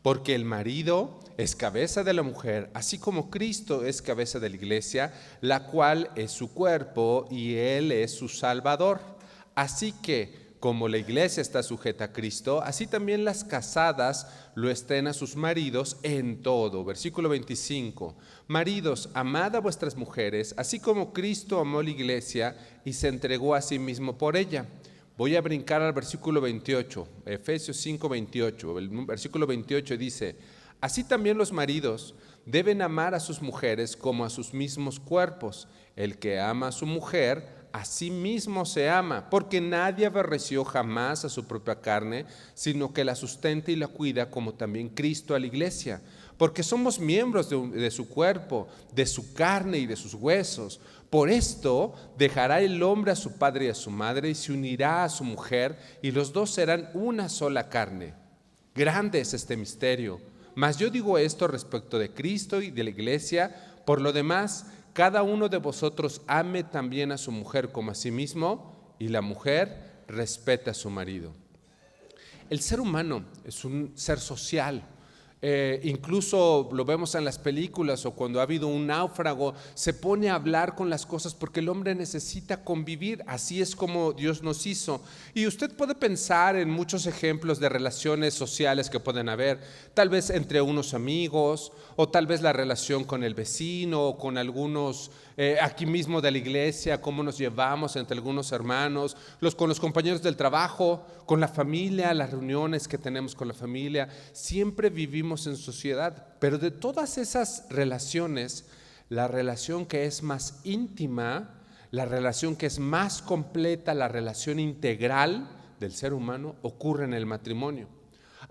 Porque el marido es cabeza de la mujer, así como Cristo es cabeza de la iglesia, la cual es su cuerpo y Él es su Salvador. Así que, como la iglesia está sujeta a Cristo, así también las casadas lo estén a sus maridos en todo. Versículo 25. Maridos, amad a vuestras mujeres, así como Cristo amó la iglesia y se entregó a sí mismo por ella. Voy a brincar al versículo 28, Efesios 5, 28. El versículo 28 dice: así también los maridos deben amar a sus mujeres como a sus mismos cuerpos. El que ama a su mujer, a sí mismo se ama, porque nadie aborreció jamás a su propia carne, sino que la sustenta y la cuida, como también Cristo a la iglesia. Porque somos miembros de su cuerpo, de su carne y de sus huesos. Por esto dejará el hombre a su padre y a su madre y se unirá a su mujer, y los dos serán una sola carne. Grande es este misterio. Mas yo digo esto respecto de Cristo y de la iglesia. Por lo demás, cada uno de vosotros ame también a su mujer como a sí mismo, y la mujer respete a su marido. El ser humano es un ser social. Incluso lo vemos en las películas o cuando ha habido un náufrago, se pone a hablar con las cosas porque el hombre necesita convivir. Así es como Dios nos hizo. Y usted puede pensar en muchos ejemplos de relaciones sociales que pueden haber, tal vez entre unos amigos, o tal vez la relación con el vecino o con algunos aquí mismo de la iglesia, cómo nos llevamos entre algunos hermanos, con los compañeros del trabajo, con la familia, las reuniones que tenemos con la familia. Siempre vivimos en sociedad, pero de todas esas relaciones, la relación que es más íntima, la relación que es más completa, la relación integral del ser humano ocurre en el matrimonio.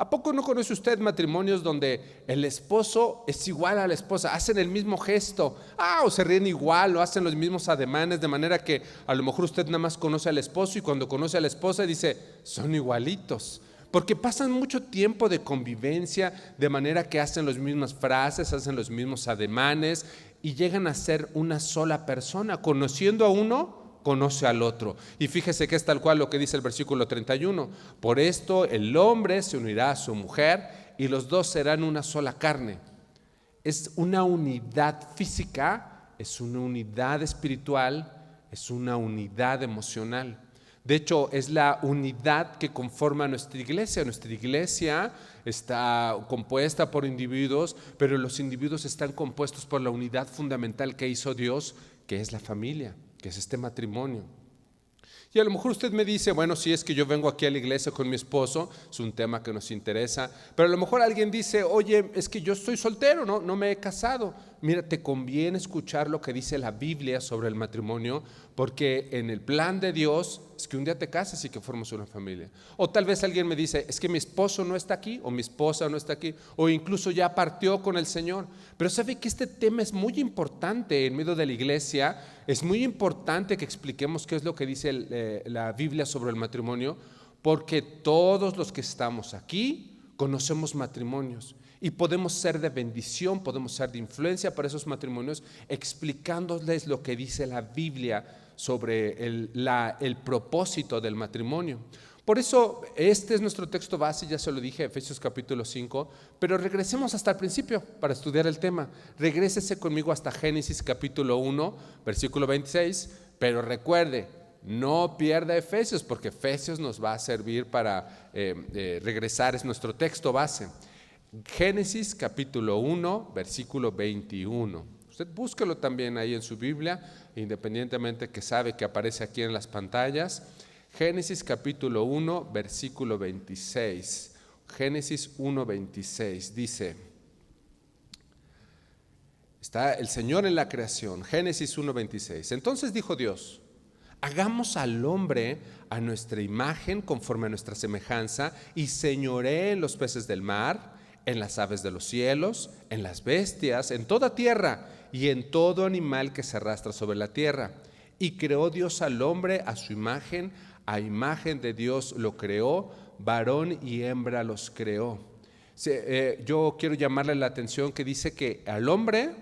¿A poco no conoce usted matrimonios donde el esposo es igual a la esposa? Hacen el mismo gesto, o se ríen igual, o hacen los mismos ademanes, de manera que a lo mejor usted nada más conoce al esposo y cuando conoce a la esposa dice, son igualitos. Porque pasan mucho tiempo de convivencia, de manera que hacen las mismas frases, hacen los mismos ademanes y llegan a ser una sola persona. Conociendo a uno, conoce al otro. Y fíjese que es tal cual lo que dice el versículo 31. Por esto el hombre se unirá a su mujer y los dos serán una sola carne. Es una unidad física, es una unidad espiritual, es una unidad emocional. De hecho, es la unidad que conforma nuestra iglesia. Nuestra iglesia está compuesta por individuos, pero los individuos están compuestos por la unidad fundamental que hizo Dios, que es la familia, que es este matrimonio. Y a lo mejor usted me dice, bueno, si es que yo vengo aquí a la iglesia con mi esposo, es un tema que nos interesa, pero a lo mejor alguien dice, oye, es que yo estoy soltero, no me he casado. Mira, te conviene escuchar lo que dice la Biblia sobre el matrimonio, porque en el plan de Dios es que un día te cases y que formes una familia. O tal vez alguien me dice, es que mi esposo no está aquí, o mi esposa no está aquí, o incluso ya partió con el Señor. Pero sabe que este tema es muy importante en medio de la iglesia. Es muy importante que expliquemos qué es lo que dice la Biblia sobre el matrimonio, porque todos los que estamos aquí conocemos matrimonios y podemos ser de bendición, podemos ser de influencia para esos matrimonios, explicándoles lo que dice la Biblia sobre el propósito del matrimonio. Por eso este es nuestro texto base, ya se lo dije, Efesios capítulo 5, pero regresemos hasta el principio para estudiar el tema. Regrésese conmigo hasta Génesis capítulo 1, versículo 26, pero recuerde, no pierda Efesios, porque Efesios nos va a servir para regresar, es nuestro texto base. Génesis capítulo 1, versículo 21. Usted búsquelo también ahí en su Biblia, independientemente que sabe que aparece aquí en las pantallas. Génesis capítulo 1, versículo 26. Génesis 1, 26 dice, está el Señor en la creación. Génesis 1, 26. Entonces dijo Dios, hagamos al hombre a nuestra imagen, conforme a nuestra semejanza, y señoree en los peces del mar, en las aves de los cielos, en las bestias, en toda tierra y en todo animal que se arrastra sobre la tierra. Y creó Dios al hombre a su imagen, a imagen de Dios lo creó, varón y hembra los creó. Yo quiero llamarle la atención que dice que al hombre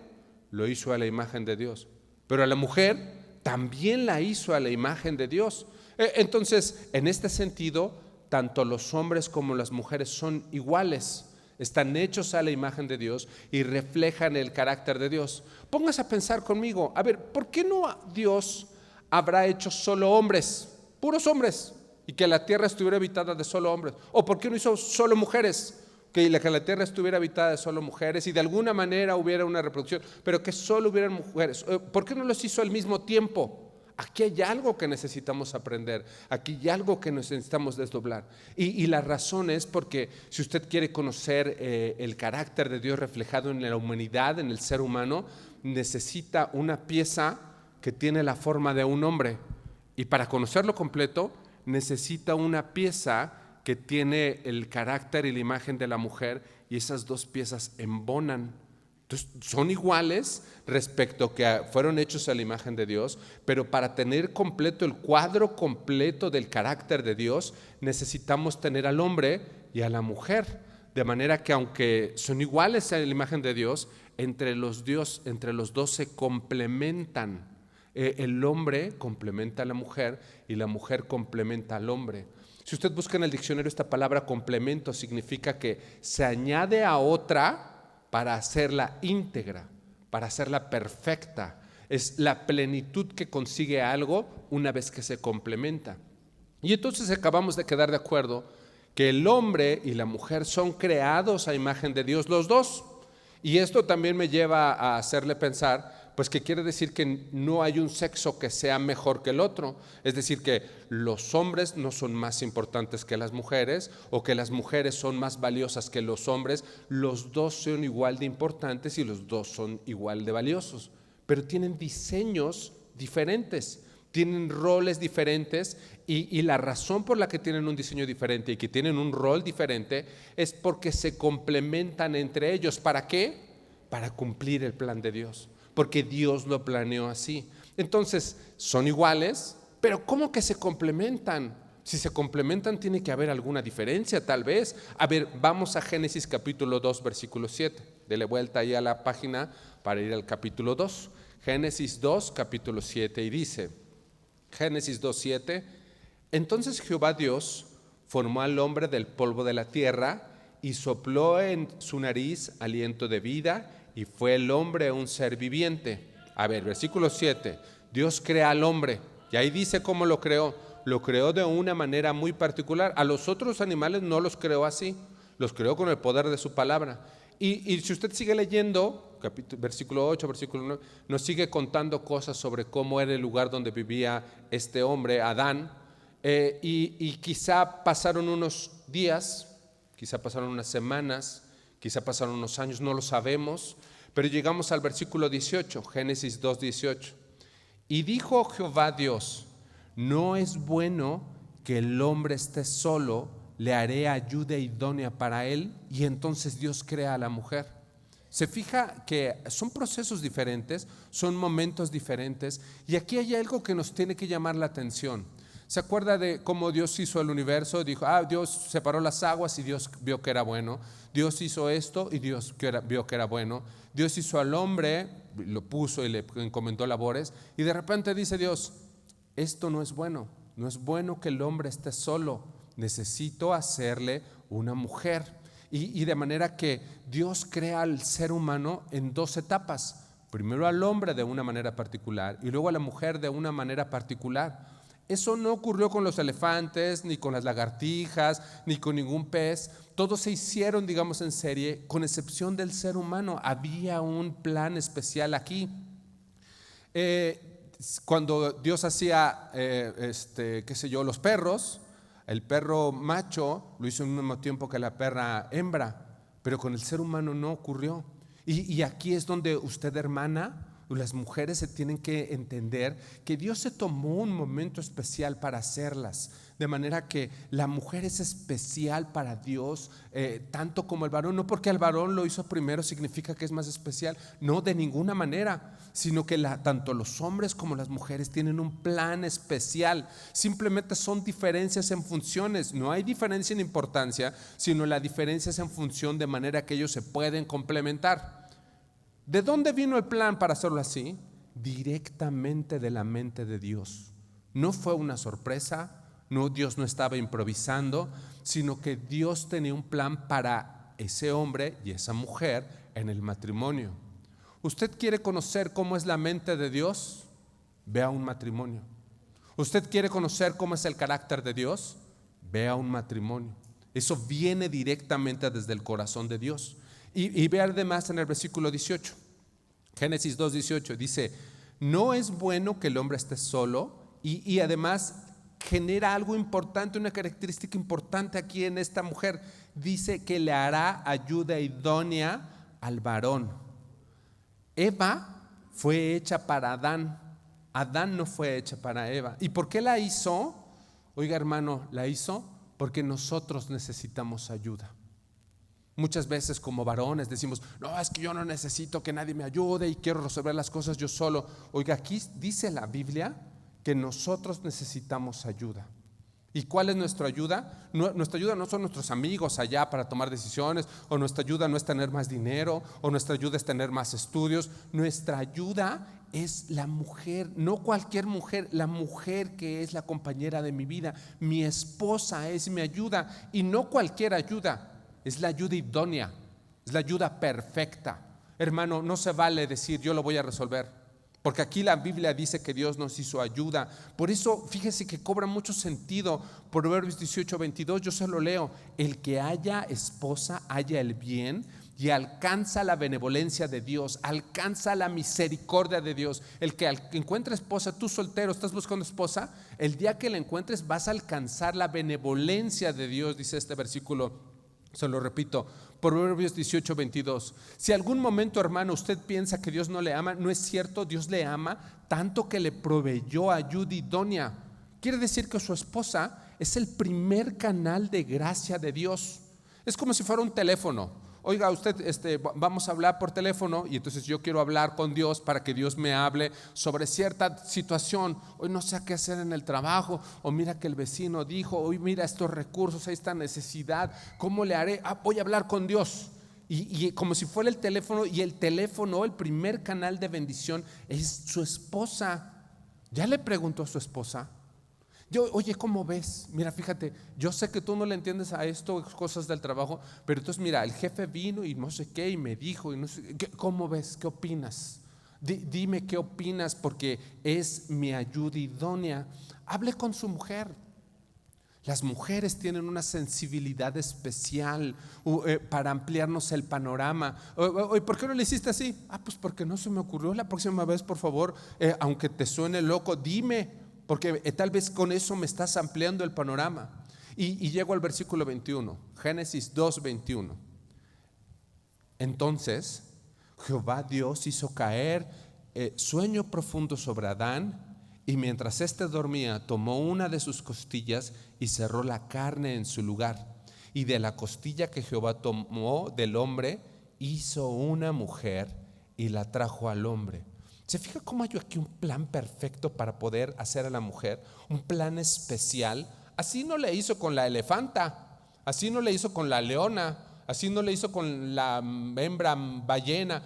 lo hizo a la imagen de Dios, pero a la mujer también la hizo a la imagen de Dios. Entonces, en este sentido, tanto los hombres como las mujeres son iguales. Están hechos a la imagen de Dios y reflejan el carácter de Dios. Póngase a pensar conmigo, a ver, ¿por qué no Dios habrá hecho solo hombres, puros hombres, y que la tierra estuviera habitada de solo hombres? ¿O por qué no hizo solo mujeres? Que la tierra estuviera habitada de solo mujeres y de alguna manera hubiera una reproducción, pero que solo hubieran mujeres. ¿Por qué no los hizo al mismo tiempo? Aquí hay algo que necesitamos aprender, aquí hay algo que necesitamos desdoblar. Y la razón es porque si usted quiere conocer el carácter de Dios reflejado en la humanidad, en el ser humano, necesita una pieza que tiene la forma de un hombre. Y para conocerlo completo, necesita una pieza que tiene el carácter y la imagen de la mujer, y esas dos piezas embonan. Entonces, son iguales respecto que fueron hechos a la imagen de Dios, pero para tener completo el cuadro completo del carácter de Dios, necesitamos tener al hombre y a la mujer. De manera que aunque son iguales a la imagen de Dios, entre los dos se complementan. El hombre complementa a la mujer y la mujer complementa al hombre. Si usted busca en el diccionario esta palabra complemento, significa que se añade a otra para hacerla íntegra, para hacerla perfecta. Es la plenitud que consigue algo una vez que se complementa. Y entonces acabamos de quedar de acuerdo que el hombre y la mujer son creados a imagen de Dios los dos. Y esto también me lleva a hacerle pensar, pues que quiere decir que no hay un sexo que sea mejor que el otro. Es decir, que los hombres no son más importantes que las mujeres o que las mujeres son más valiosas que los hombres. Los dos son igual de importantes y los dos son igual de valiosos, pero tienen diseños diferentes, tienen roles diferentes y la razón por la que tienen un diseño diferente y que tienen un rol diferente es porque se complementan entre ellos. ¿Para qué? Para cumplir el plan de Dios, porque Dios lo planeó así. Entonces, son iguales, pero ¿cómo que se complementan? Si se complementan, tiene que haber alguna diferencia, tal vez. A ver, vamos a Génesis capítulo 2, versículo 7. Dele vuelta ahí a la página para ir al capítulo 2. Génesis 2, capítulo 7, y dice, Génesis 2, 7, entonces Jehová Dios formó al hombre del polvo de la tierra y sopló en su nariz aliento de vida, y fue el hombre un ser viviente. A ver, versículo 7, Dios crea al hombre, y ahí dice cómo lo creó de una manera muy particular. A los otros animales no los creó así, los creó con el poder de su palabra. Y si usted sigue leyendo, versículo 8, versículo 9, nos sigue contando cosas sobre cómo era el lugar donde vivía este hombre, Adán, y quizá pasaron unos días, quizá pasaron unas semanas, quizá pasaron unos años, no lo sabemos, pero llegamos al versículo 18, Génesis 2, 18. Y dijo Jehová Dios, no es bueno que el hombre esté solo, le haré ayuda idónea para él. Y entonces Dios crea a la mujer. Se fija que son procesos diferentes, son momentos diferentes, y aquí hay algo que nos tiene que llamar la atención. ¿Se acuerda de cómo Dios hizo el universo? Dijo, Dios separó las aguas y Dios vio que era bueno. Dios hizo esto y Dios vio que era bueno. Dios hizo al hombre, lo puso y le encomendó labores, y de repente dice Dios, esto no es bueno, no es bueno que el hombre esté solo, necesito hacerle una mujer. Y de manera que Dios crea al ser humano en dos etapas, primero al hombre de una manera particular y luego a la mujer de una manera particular. Eso no ocurrió con los elefantes, ni con las lagartijas, ni con ningún pez. Todos se hicieron, digamos, en serie, con excepción del ser humano. Había un plan especial aquí. Cuando Dios hacía, los perros, el perro macho lo hizo al mismo tiempo que la perra hembra, pero con el ser humano no ocurrió. Y aquí es donde usted, hermana, las mujeres se tienen que entender que Dios se tomó un momento especial para hacerlas, de manera que la mujer es especial para Dios, tanto como el varón. No porque el varón lo hizo primero significa que es más especial, no, de ninguna manera, sino que tanto los hombres como las mujeres tienen un plan especial. Simplemente son diferencias en funciones, no hay diferencia en importancia, sino la diferencia es en función, de manera que ellos se pueden complementar. ¿De dónde vino el plan para hacerlo así? Directamente de la mente de Dios. No fue una sorpresa, no, Dios no estaba improvisando, sino que Dios tenía un plan para ese hombre y esa mujer en el matrimonio. ¿Usted quiere conocer cómo es la mente de Dios? Vea un matrimonio. ¿Usted quiere conocer cómo es el carácter de Dios? Vea un matrimonio. Eso viene directamente desde el corazón de Dios. Y vea además en el versículo 18, Génesis 2:18, dice: no es bueno que el hombre esté solo, y además genera algo importante, una característica importante aquí en esta mujer. Dice que le hará ayuda idónea al varón. Eva fue hecha para Adán. Adán no fue hecha para Eva. ¿Y por qué la hizo? Oiga, hermano, la hizo porque nosotros necesitamos ayuda. Muchas veces como varones decimos: no, es que yo no necesito que nadie me ayude y quiero resolver las cosas yo solo. Oiga, aquí dice la Biblia que nosotros necesitamos ayuda. ¿Y cuál es nuestra ayuda? Nuestra ayuda no son nuestros amigos allá para tomar decisiones, o nuestra ayuda no es tener más dinero, o nuestra ayuda es tener más estudios. Nuestra ayuda es la mujer, no cualquier mujer, la mujer que es la compañera de mi vida. Mi esposa es mi ayuda, y no cualquier ayuda. Es la ayuda idónea, es la ayuda perfecta. Hermano, no se vale decir yo lo voy a resolver, porque aquí la Biblia dice que Dios nos hizo ayuda. Por eso fíjese que cobra mucho sentido Proverbios 18:22, yo se lo leo: el que haya esposa halla el bien y alcanza la benevolencia de Dios, alcanza la misericordia de Dios. El que encuentre esposa, tú soltero, estás buscando esposa, el día que la encuentres vas a alcanzar la benevolencia de Dios, dice este versículo. Se lo repito, Proverbios 18:22. Si algún momento, hermano, usted piensa que Dios no le ama, no es cierto. Dios le ama tanto que le proveyó ayuda idónea. Quiere decir que su esposa es el primer canal de gracia de Dios. Es como si fuera un teléfono. Oiga, usted, vamos a hablar por teléfono, y entonces yo quiero hablar con Dios para que Dios me hable sobre cierta situación. Hoy no sé qué hacer en el trabajo, o mira que el vecino dijo, hoy mira estos recursos, esta necesidad, ¿cómo le haré? Voy a hablar con Dios. Y como si fuera el teléfono, y el teléfono, el primer canal de bendición es su esposa. ¿Ya le preguntó a su esposa? Oye, ¿cómo ves? Mira, fíjate, yo sé que tú no le entiendes a esto, cosas del trabajo, pero entonces mira, el jefe vino y no sé qué, y me dijo, y no sé, ¿cómo ves? ¿Qué opinas? Dime qué opinas, porque es mi ayuda idónea. Hable con su mujer. Las mujeres tienen una sensibilidad especial para ampliarnos el panorama. ¿Por qué no le hiciste así? Pues porque no se me ocurrió. La próxima vez, por favor, aunque te suene loco, dime, porque tal vez con eso me estás ampliando el panorama. Y llego al versículo 21, Génesis 2:21. Entonces Jehová Dios hizo caer sueño profundo sobre Adán, y mientras éste dormía, tomó una de sus costillas y cerró la carne en su lugar. Y de la costilla que Jehová tomó del hombre, hizo una mujer y la trajo al hombre. ¿Se fija cómo hay aquí un plan perfecto para poder hacer a la mujer? Un plan especial. Así no le hizo con la elefanta, así no le hizo con la leona, así no le hizo con la hembra ballena.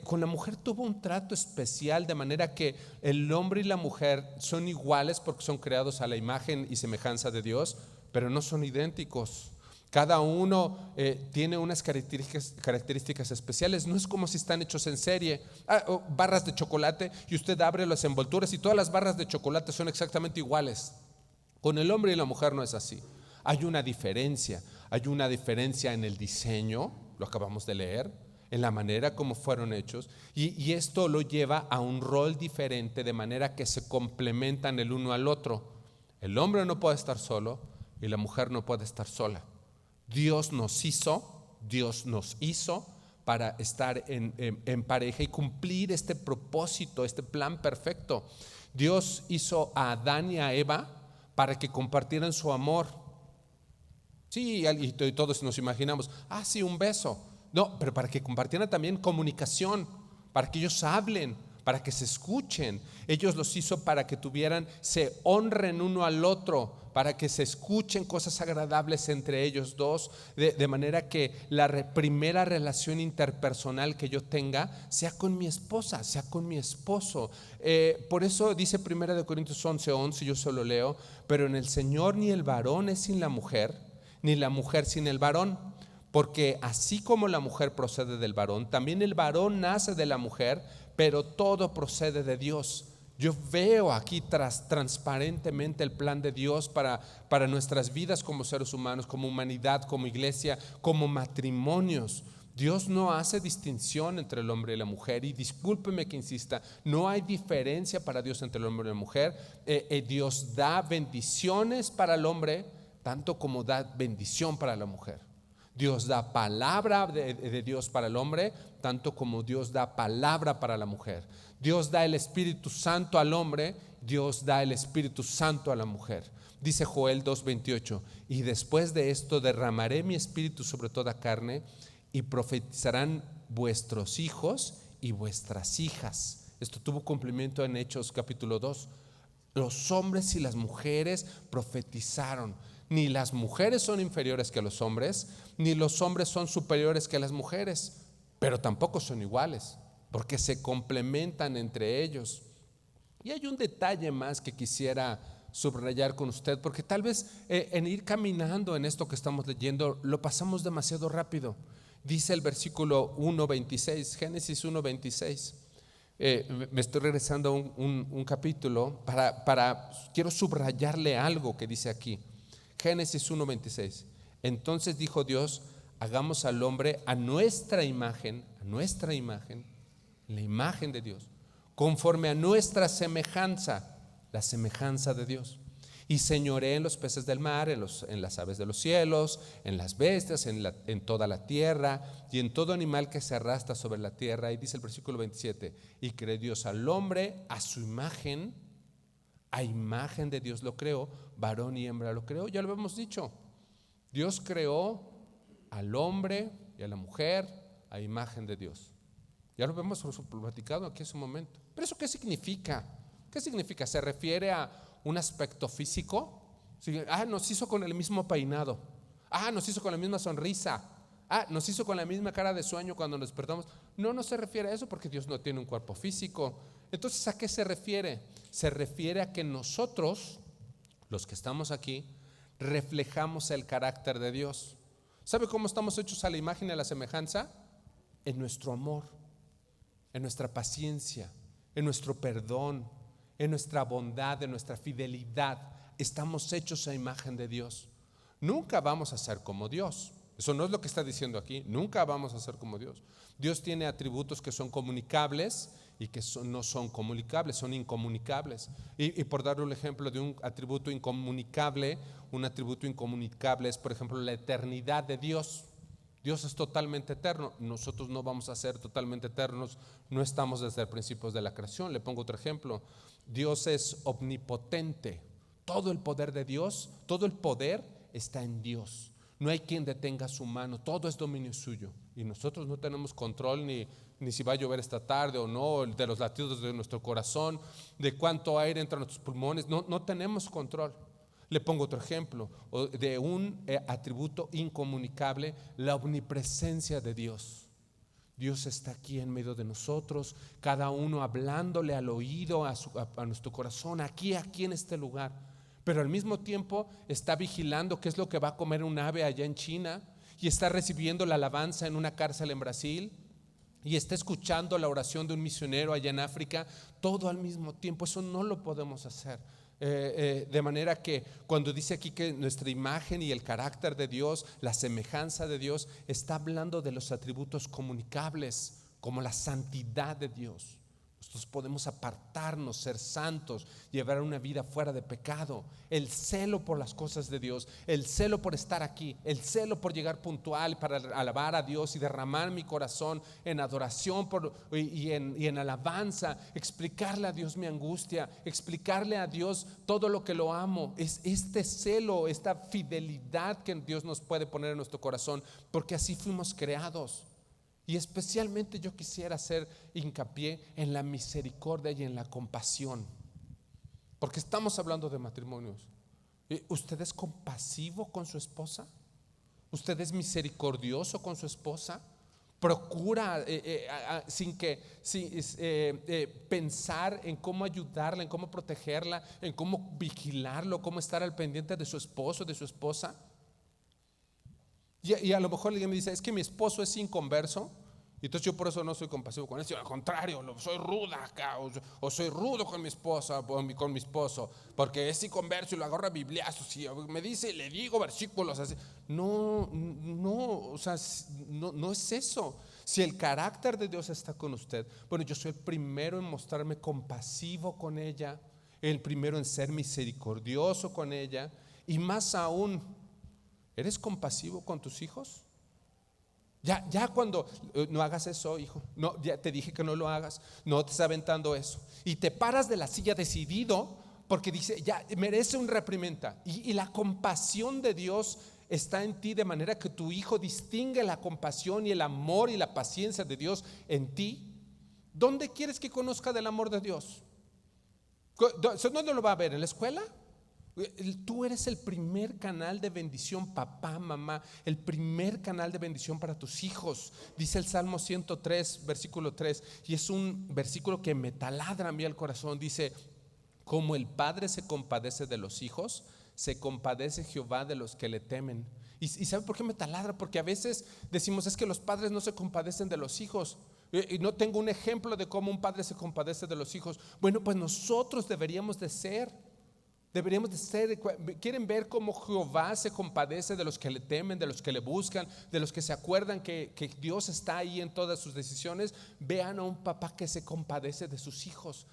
Con la mujer tuvo un trato especial, de manera que el hombre y la mujer son iguales porque son creados a la imagen y semejanza de Dios, pero no son idénticos. Cada uno tiene unas características especiales. No es como si están hechos en serie. Barras de chocolate, y usted abre las envolturas y todas las barras de chocolate son exactamente iguales. Con el hombre y la mujer no es así. Hay una diferencia en el diseño, lo acabamos de leer, en la manera como fueron hechos, y esto lo lleva a un rol diferente, de manera que se complementan el uno al otro. El hombre no puede estar solo y la mujer no puede estar sola. Dios nos hizo para estar en pareja y cumplir este propósito, este plan perfecto. Dios hizo a Adán y a Eva para que compartieran su amor. Sí, y todos nos imaginamos, sí, un beso. No, pero para que compartieran también comunicación, para que ellos hablen, para que se escuchen. Ellos los hizo para que se honren uno al otro, para que se escuchen cosas agradables entre ellos dos, de manera que la primera relación interpersonal que yo tenga sea con mi esposa, sea con mi esposo. Por eso dice 1 Corintios 11:11, yo solo leo: pero en el Señor ni el varón es sin la mujer, ni la mujer sin el varón. Porque así como la mujer procede del varón, también el varón nace de la mujer, pero todo procede de Dios. Yo veo aquí transparentemente el plan de Dios para nuestras vidas como seres humanos, como humanidad, como iglesia, como matrimonios. Dios no hace distinción entre el hombre y la mujer, y discúlpeme que insista, no hay diferencia para Dios entre el hombre y la mujer. Dios da bendiciones para el hombre tanto como da bendición para la mujer. Dios da palabra de Dios para el hombre, tanto como Dios da palabra para la mujer. Dios da el Espíritu Santo al hombre, Dios da el Espíritu Santo a la mujer. Dice Joel 2:28, y después de esto derramaré mi espíritu sobre toda carne, y profetizarán vuestros hijos y vuestras hijas. Esto tuvo cumplimiento en Hechos capítulo 2. Los hombres y las mujeres profetizaron. Ni las mujeres son inferiores que los hombres, ni los hombres son superiores que las mujeres, pero tampoco son iguales, porque se complementan entre ellos. Y hay un detalle más que quisiera subrayar con usted, porque tal vez en ir caminando en esto que estamos leyendo lo pasamos demasiado rápido. Dice el versículo 1:26, Génesis 1:26. Me estoy regresando a un capítulo quiero subrayarle algo que dice aquí. Génesis 1:26. Entonces dijo Dios, hagamos al hombre a nuestra imagen, la imagen de Dios, conforme a nuestra semejanza, la semejanza de Dios. Y señoré en los peces del mar, en las aves de los cielos, en las bestias, en toda la tierra y en todo animal que se arrastra sobre la tierra. Y dice el versículo 27, y creó Dios al hombre a su imagen, a imagen de Dios lo creó, varón y hembra lo creó. Ya lo hemos dicho, Dios creó al hombre y a la mujer a imagen de Dios. Ya lo hemos platicado aquí hace un momento. ¿Pero eso qué significa? ¿Qué significa? ¿Se refiere a un aspecto físico? Nos hizo con el mismo peinado. Nos hizo con la misma sonrisa. Nos hizo con la misma cara de sueño cuando nos despertamos. No se refiere a eso, porque Dios no tiene un cuerpo físico. Entonces, ¿a qué se refiere? Se refiere a que nosotros, los que estamos aquí, reflejamos el carácter de Dios. ¿Sabe cómo estamos hechos a la imagen y a la semejanza? En nuestro amor, en nuestra paciencia, en nuestro perdón, en nuestra bondad, en nuestra fidelidad. Estamos hechos a imagen de Dios. Nunca vamos a ser como Dios. Eso no es lo que está diciendo aquí. Nunca vamos a ser como Dios. Dios tiene atributos que son comunicables y que no son comunicables, son incomunicables. Y por darle un ejemplo de un atributo incomunicable es, por ejemplo, la eternidad de Dios. Dios es totalmente eterno, nosotros no vamos a ser totalmente eternos, no estamos desde el principio de la creación. Le pongo otro ejemplo, Dios es omnipotente, todo el poder de Dios, todo el poder está en Dios. No hay quien detenga su mano, todo es dominio suyo. Y nosotros no tenemos control ni si va a llover esta tarde o no, de los latidos de nuestro corazón, de cuánto aire entra en nuestros pulmones, no tenemos control. Le pongo otro ejemplo de un atributo incomunicable, la omnipresencia de Dios. Dios está aquí en medio de nosotros, cada uno hablándole al oído, a nuestro corazón, aquí en este lugar. Pero al mismo tiempo está vigilando qué es lo que va a comer un ave allá en China, y está recibiendo la alabanza en una cárcel en Brasil, y está escuchando la oración de un misionero allá en África, todo al mismo tiempo. Eso no lo podemos hacer. De manera que cuando dice aquí que nuestra imagen y el carácter de Dios, la semejanza de Dios, está hablando de los atributos comunicables, como la santidad de Dios. Nosotros podemos apartarnos, ser santos, llevar una vida fuera de pecado. El celo por las cosas de Dios, el celo por estar aquí, el celo por llegar puntual para alabar a Dios y derramar mi corazón en adoración y en alabanza, explicarle a Dios mi angustia, explicarle a Dios todo lo que lo amo. Es este celo, esta fidelidad que Dios nos puede poner en nuestro corazón, porque así fuimos creados. Y especialmente yo quisiera hacer hincapié en la misericordia y en la compasión, porque estamos hablando de matrimonios. ¿Usted es compasivo con su esposa? ¿Usted es misericordioso con su esposa? Procura sin pensar en cómo ayudarla, en cómo protegerla, en cómo vigilarlo, cómo estar al pendiente de su esposo, de su esposa. Y a lo mejor alguien me dice, es que mi esposo es inconverso, y entonces yo por eso no soy compasivo con él, sino al contrario, soy ruda acá, o soy rudo con mi esposa, con mi esposo, porque es inconverso y lo agarra a bibliazos, y me dice, le digo versículos así. No, o sea, no es eso. Si el carácter de Dios está con usted, bueno, yo soy el primero en mostrarme compasivo con ella, el primero en ser misericordioso con ella, y más aún, ¿eres compasivo con tus hijos? Ya cuando no hagas eso, hijo, no, ya te dije que no lo hagas, no te está aventando eso, y te paras de la silla decidido porque dice, ya merece un reprimenda, y la compasión de Dios está en ti, de manera que tu hijo distingue la compasión y el amor y la paciencia de Dios en ti. ¿Dónde quieres que conozca del amor de Dios? ¿Dónde lo va a ver? ¿En la escuela? Tú eres el primer canal de bendición, papá, mamá, el primer canal de bendición para tus hijos. Dice el Salmo 103, versículo 3, y es un versículo que me taladra a mí al corazón. Dice, como el padre se compadece de los hijos, se compadece Jehová de los que le temen. ¿Y sabe por qué me taladra? Porque a veces decimos, es que los padres no se compadecen de los hijos. Y no tengo un ejemplo de cómo un padre se compadece de los hijos. Bueno, pues nosotros deberíamos de ser. Quieren ver cómo Jehová se compadece de los que le temen, de los que le buscan, de los que se acuerdan que Dios está ahí en todas sus decisiones. Vean a un papá que se compadece de sus hijos.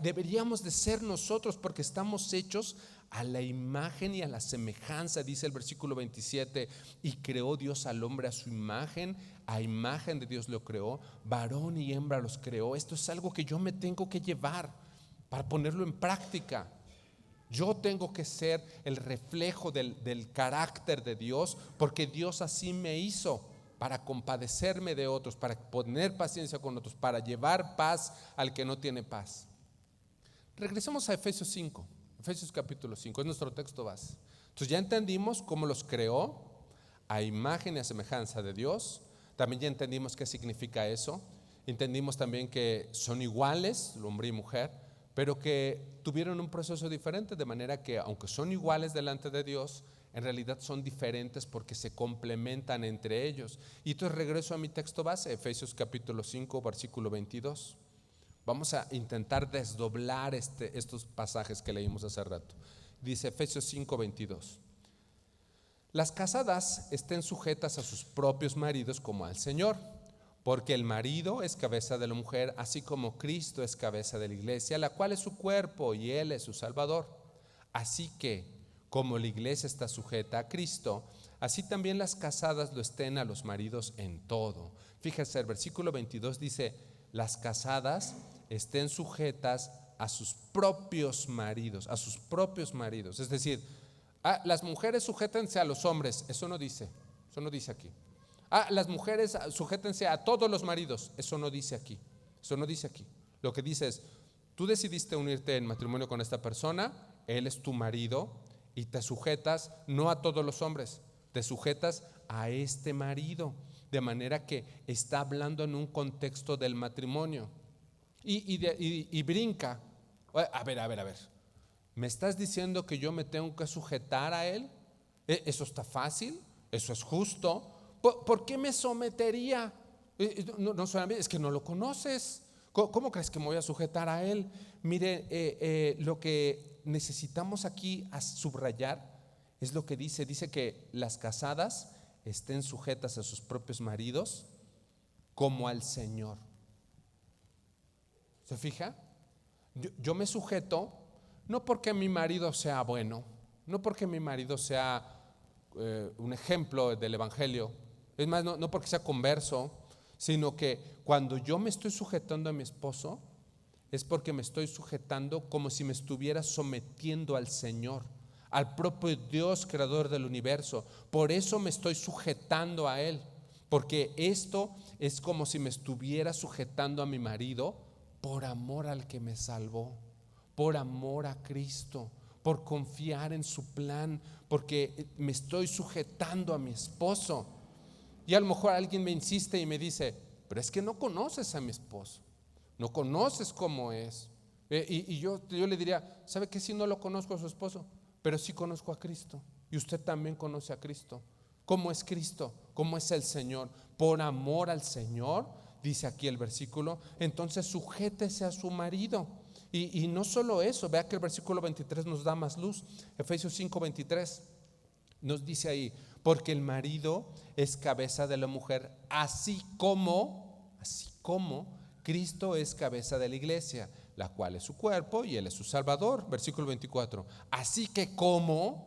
Deberíamos de ser nosotros, porque estamos hechos a la imagen y a la semejanza, dice el versículo 27, y creó Dios al hombre a su imagen, a imagen de Dios lo creó, varón y hembra los creó. Esto es algo que yo me tengo que llevar para ponerlo en práctica. Yo tengo que ser el reflejo del carácter de Dios, porque Dios así me hizo, para compadecerme de otros, para poner paciencia con otros, para llevar paz al que no tiene paz. Regresemos a Efesios 5, Efesios capítulo 5, es nuestro texto base. Entonces ya entendimos cómo los creó a imagen y a semejanza de Dios. También ya entendimos qué significa eso. Entendimos también que son iguales, hombre y mujer, pero que tuvieron un proceso diferente, de manera que aunque son iguales delante de Dios, en realidad son diferentes porque se complementan entre ellos. Y entonces regreso a mi texto base, Efesios capítulo 5, versículo 22. Vamos a intentar desdoblar estos pasajes que leímos hace rato. Dice Efesios 5, 22. Las casadas estén sujetas a sus propios maridos como al Señor, porque el marido es cabeza de la mujer, así como Cristo es cabeza de la iglesia, la cual es su cuerpo y Él es su Salvador. Así que, como la iglesia está sujeta a Cristo, así también las casadas lo estén a los maridos en todo. Fíjense, el versículo 22 dice, las casadas estén sujetas a sus propios maridos, Es decir, las mujeres sujétense a los hombres, eso no dice aquí. Las mujeres sujétense a todos los maridos, eso no dice aquí. Lo que dice es, tú decidiste unirte en matrimonio con esta persona, él es tu marido, y te sujetas no a todos los hombres, te sujetas a este marido, de manera que está hablando en un contexto del matrimonio. Y brinca. A ver, ¿me estás diciendo que yo me tengo que sujetar a él? ¿Eso está fácil? ¿Eso es justo? ¿Por qué me sometería? No solamente, es que no lo conoces. ¿Cómo crees que me voy a sujetar a él? Mire, lo que necesitamos aquí a subrayar es lo que dice que las casadas estén sujetas a sus propios maridos como al Señor. ¿Se fija? Yo me sujeto no porque mi marido sea bueno, no porque mi marido sea un ejemplo del evangelio, es más, no porque sea converso, sino que cuando yo me estoy sujetando a mi esposo, es porque me estoy sujetando como si me estuviera sometiendo al Señor, al propio Dios creador del universo. Por eso me estoy sujetando a Él, porque esto es como si me estuviera sujetando a mi marido por amor al que me salvó, por amor a Cristo, por confiar en su plan, porque me estoy sujetando a mi esposo. Y a lo mejor alguien me insiste y me dice, pero es que no conoces a mi esposo, no conoces cómo es. Y yo le diría, ¿sabe qué? Si no lo conozco a su esposo, pero sí conozco a Cristo, y usted también conoce a Cristo. ¿Cómo es Cristo? ¿Cómo es el Señor? Por amor al Señor, dice aquí el versículo, entonces sujétese a su marido. Y no solo eso, vea que el versículo 23 nos da más luz. Efesios 5:23 nos dice ahí, porque el marido es cabeza de la mujer, así como Cristo es cabeza de la iglesia, la cual es su cuerpo y Él es su Salvador. Versículo 24, así que como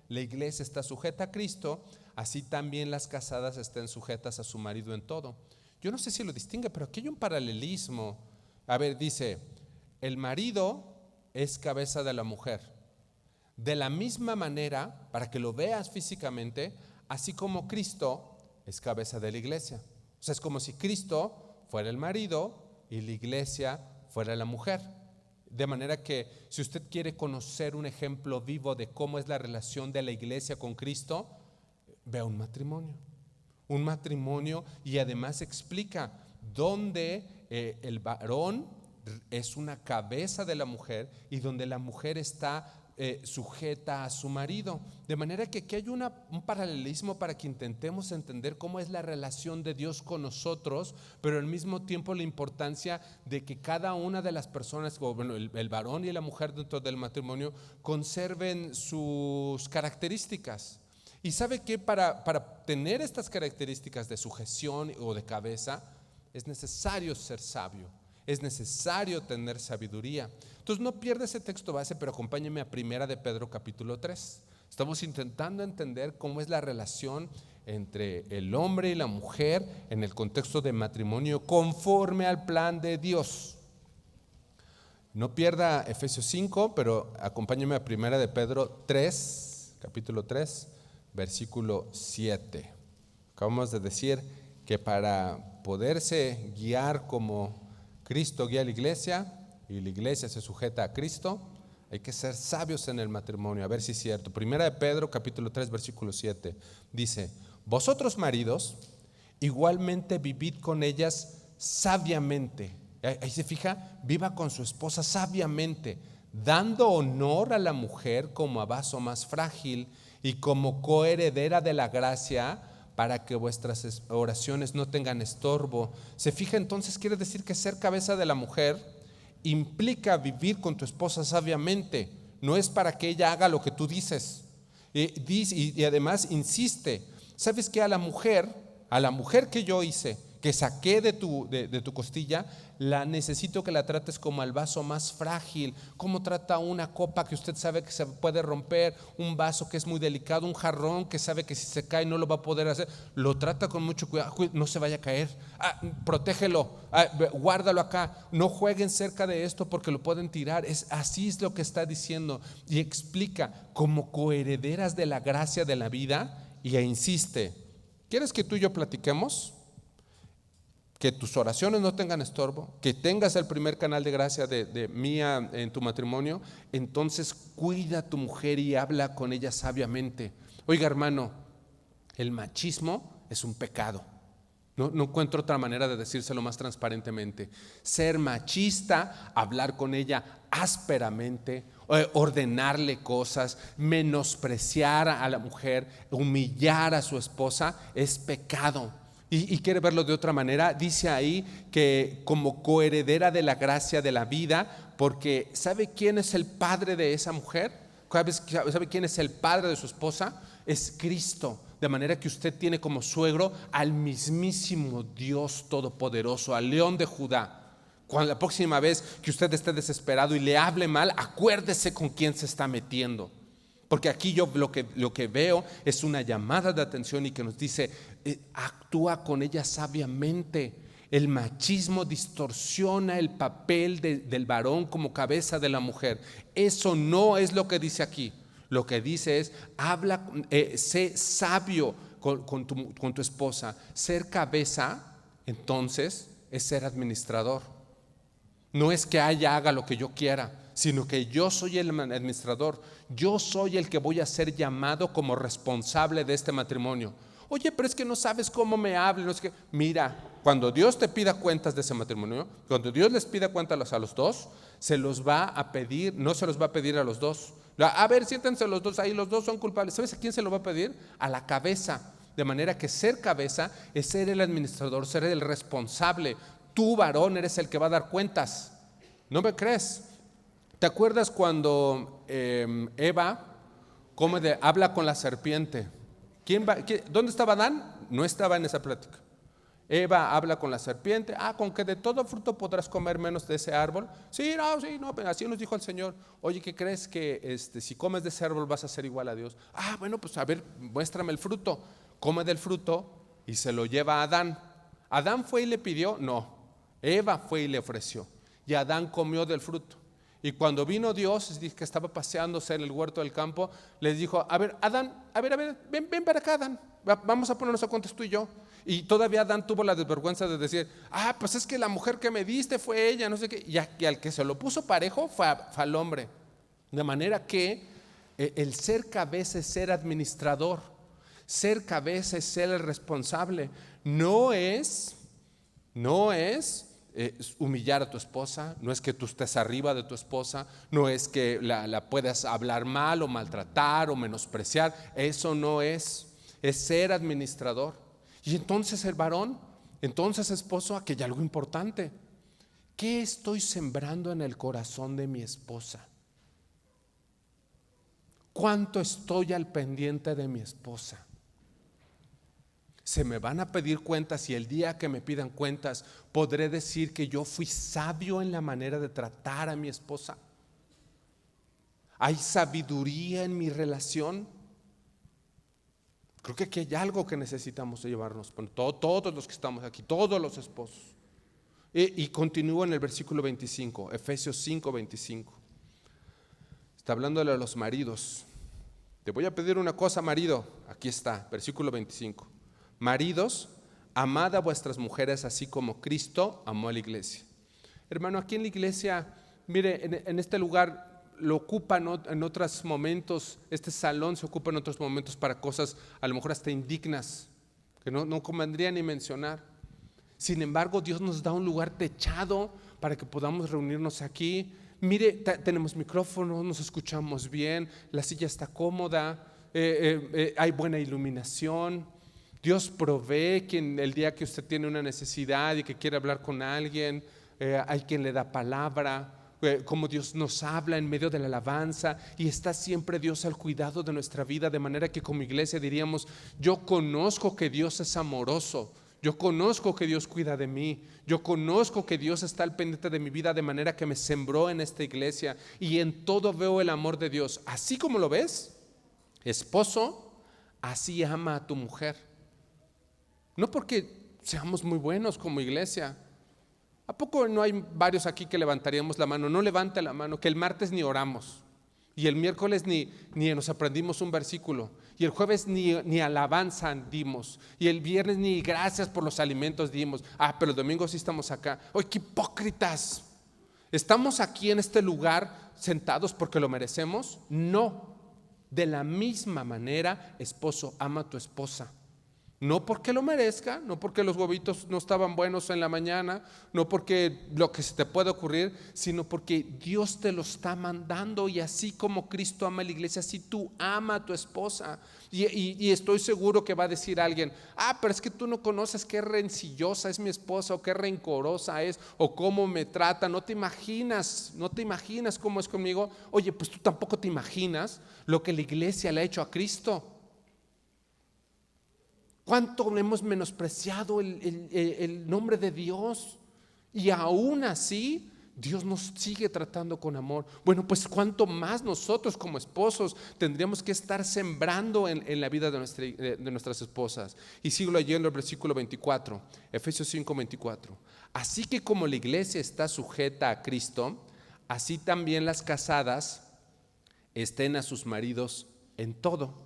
la iglesia está sujeta a Cristo, así también las casadas estén sujetas a su marido en todo. Yo no sé si lo distingue, pero aquí hay un paralelismo. A ver, dice, el marido es cabeza de la mujer. De la misma manera, para que lo veas físicamente, así como Cristo es cabeza de la iglesia. O sea, es como si Cristo fuera el marido y la iglesia fuera la mujer. De manera que si usted quiere conocer un ejemplo vivo de cómo es la relación de la iglesia con Cristo, vea un matrimonio. Un matrimonio, y además explica dónde el varón es una cabeza de la mujer y donde la mujer está sujeta a su marido. De manera que aquí hay un paralelismo para que intentemos entender cómo es la relación de Dios con nosotros, pero al mismo tiempo la importancia de que cada una de las personas, el varón y la mujer dentro del matrimonio, conserven sus características. Y sabe que para tener estas características de sujeción o de cabeza, es necesario ser sabio, es necesario tener sabiduría. Entonces no pierda ese texto base, pero acompáñeme a 1 de Pedro capítulo 3. Estamos intentando entender cómo es la relación entre el hombre y la mujer en el contexto de matrimonio conforme al plan de Dios. No pierda Efesios 5, pero acompáñeme a 1 de Pedro 3, capítulo 3, versículo 7. Acabamos de decir que para poderse guiar como Cristo guía a la iglesia y la iglesia se sujeta a Cristo, hay que ser sabios en el matrimonio. A ver si es cierto. 1 de Pedro capítulo 3 versículo 7 dice, vosotros maridos igualmente vivid con ellas sabiamente. Ahí se fija, viva con su esposa sabiamente, dando honor a la mujer como a vaso más frágil y como coheredera de la gracia, para que vuestras oraciones no tengan estorbo. Se fija, entonces quiere decir que ser cabeza de la mujer implica vivir con tu esposa sabiamente. No es para que ella haga lo que tú dices. Y además insiste, ¿sabes qué? A la mujer que yo hice, que saqué de tu costilla, la necesito que la trates como al vaso más frágil. Como trata una copa que usted sabe que se puede romper, un vaso que es muy delicado, un jarrón que sabe que si se cae no lo va a poder hacer, lo trata con mucho cuidado, no se vaya a caer, protégelo, guárdalo acá, no jueguen cerca de esto porque lo pueden tirar. Así es lo que está diciendo, y explica como coherederas de la gracia de la vida, y insiste, ¿quieres que tú y yo platiquemos? Que tus oraciones no tengan estorbo, que tengas el primer canal de gracia de mía en tu matrimonio. Entonces cuida a tu mujer y habla con ella sabiamente. Oiga, hermano, el machismo es un pecado. No encuentro otra manera de decírselo más transparentemente. Ser machista, hablar con ella ásperamente, ordenarle cosas, menospreciar a la mujer, humillar a su esposa, es pecado. Y quiere verlo de otra manera, dice ahí que como coheredera de la gracia de la vida, porque ¿sabe quién es el padre de esa mujer? ¿Sabe quién es el padre de su esposa? Es Cristo. De manera que usted tiene como suegro al mismísimo Dios Todopoderoso, al León de Judá. Cuando la próxima vez que usted esté desesperado y le hable mal, acuérdese con quién se está metiendo. Porque aquí yo lo que veo es una llamada de atención y que nos dice, actúa con ella sabiamente. El machismo distorsiona el papel del varón como cabeza de la mujer. Eso no es lo que dice aquí. Lo que dice es, habla, sé sabio con tu esposa. Ser cabeza, entonces, es ser administrador. No es que ella haga lo que yo quiera, sino que yo soy el administrador. Yo soy el que voy a ser llamado como responsable de este matrimonio. Oye, pero es que no sabes cómo me hablan. No es que, mira, cuando Dios te pida cuentas de ese matrimonio, cuando Dios les pida cuentas a los dos, se los va a pedir, no se los va a pedir a los dos, A ver, siéntense los dos ahí, los dos son culpables. ¿Sabes a quién se lo va a pedir? A la cabeza. De manera que ser cabeza es ser el administrador, ser el responsable. Tú, varón, eres el que va a dar cuentas. ¿No me crees? ¿Te acuerdas cuando Eva habla con la serpiente? ¿Dónde estaba Adán? No estaba en esa plática. Eva habla con la serpiente. Con que de todo fruto podrás comer menos de ese árbol. Sí, no, así nos dijo el Señor. Oye, ¿qué crees? Que si comes de ese árbol vas a ser igual a Dios. Bueno, pues a ver, muéstrame el fruto. Come del fruto y se lo lleva a Adán. ¿Adán fue y le pidió? No, Eva fue y le ofreció. Y Adán comió del fruto. Y cuando vino Dios, que estaba paseándose en el huerto del campo, les dijo: a ver, Adán, ven para acá, Adán. Vamos a ponernos a cuentas tú y yo. Y todavía Adán tuvo la desvergüenza de decir: pues es que la mujer que me diste fue ella, no sé qué. Y al que se lo puso parejo fue al hombre. De manera que el ser cabeza es ser administrador. Ser cabeza es ser el responsable. No es humillar a tu esposa, no es que tú estés arriba de tu esposa, no es que la puedas hablar mal o maltratar o menospreciar. Eso no es ser administrador. Y entonces el varón, entonces esposo, aquí hay algo importante. ¿Qué estoy sembrando en el corazón de mi esposa? ¿Cuánto estoy al pendiente de mi esposa? Se me van a pedir cuentas y el día que me pidan cuentas podré decir que yo fui sabio en la manera de tratar a mi esposa. ¿Hay sabiduría en mi relación? Creo que aquí hay algo que necesitamos llevarnos, todos los que estamos aquí, todos los esposos. Y continúo en el versículo 25, Efesios 5, 25. Está hablándole a los maridos. Te voy a pedir una cosa, marido. Aquí está, versículo 25. Maridos, amad a vuestras mujeres así como Cristo amó a la iglesia. Hermano, aquí en la iglesia, mire, en este lugar lo ocupan en otros momentos, este salón se ocupa en otros momentos para cosas a lo mejor hasta indignas, que no convendría ni mencionar. Sin embargo, Dios nos da un lugar techado para que podamos reunirnos aquí. Mire, tenemos micrófonos, nos escuchamos bien, la silla está cómoda, hay buena iluminación. Dios provee que el día que usted tiene una necesidad y que quiere hablar con alguien, hay quien le da palabra, como Dios nos habla en medio de la alabanza, y está siempre Dios al cuidado de nuestra vida, de manera que como iglesia diríamos: yo conozco que Dios es amoroso, yo conozco que Dios cuida de mí, yo conozco que Dios está al pendiente de mi vida, de manera que me sembró en esta iglesia, y en todo veo el amor de Dios. Así como lo ves, esposo, así ama a tu mujer. No porque seamos muy buenos como iglesia. ¿A poco no hay varios aquí que levantaríamos la mano? No levante la mano, que el martes ni oramos, y el miércoles ni nos aprendimos un versículo, y el jueves ni alabanza dimos, y el viernes ni gracias por los alimentos dimos. Pero el domingo sí estamos acá. ¡Ay, qué hipócritas! ¿Estamos aquí en este lugar sentados porque lo merecemos? No. De la misma manera, esposo, ama a tu esposa. No porque lo merezca, no porque los huevitos no estaban buenos en la mañana, no porque lo que se te puede ocurrir, sino porque Dios te lo está mandando. Y así como Cristo ama a la iglesia, así tú ama a tu esposa. Y estoy seguro que va a decir alguien: pero es que tú no conoces qué rencillosa es mi esposa, o qué rencorosa es, o cómo me trata. No te imaginas cómo es conmigo. Oye, pues tú tampoco te imaginas lo que la iglesia le ha hecho a Cristo. ¿Cuánto hemos menospreciado el nombre de Dios? Y aún así Dios nos sigue tratando con amor. Bueno, pues cuánto más nosotros como esposos tendríamos que estar sembrando en la vida de nuestras esposas. Y sigo leyendo el versículo 24, Efesios 5, 24. Así que como la iglesia está sujeta a Cristo, así también las casadas estén a sus maridos en todo.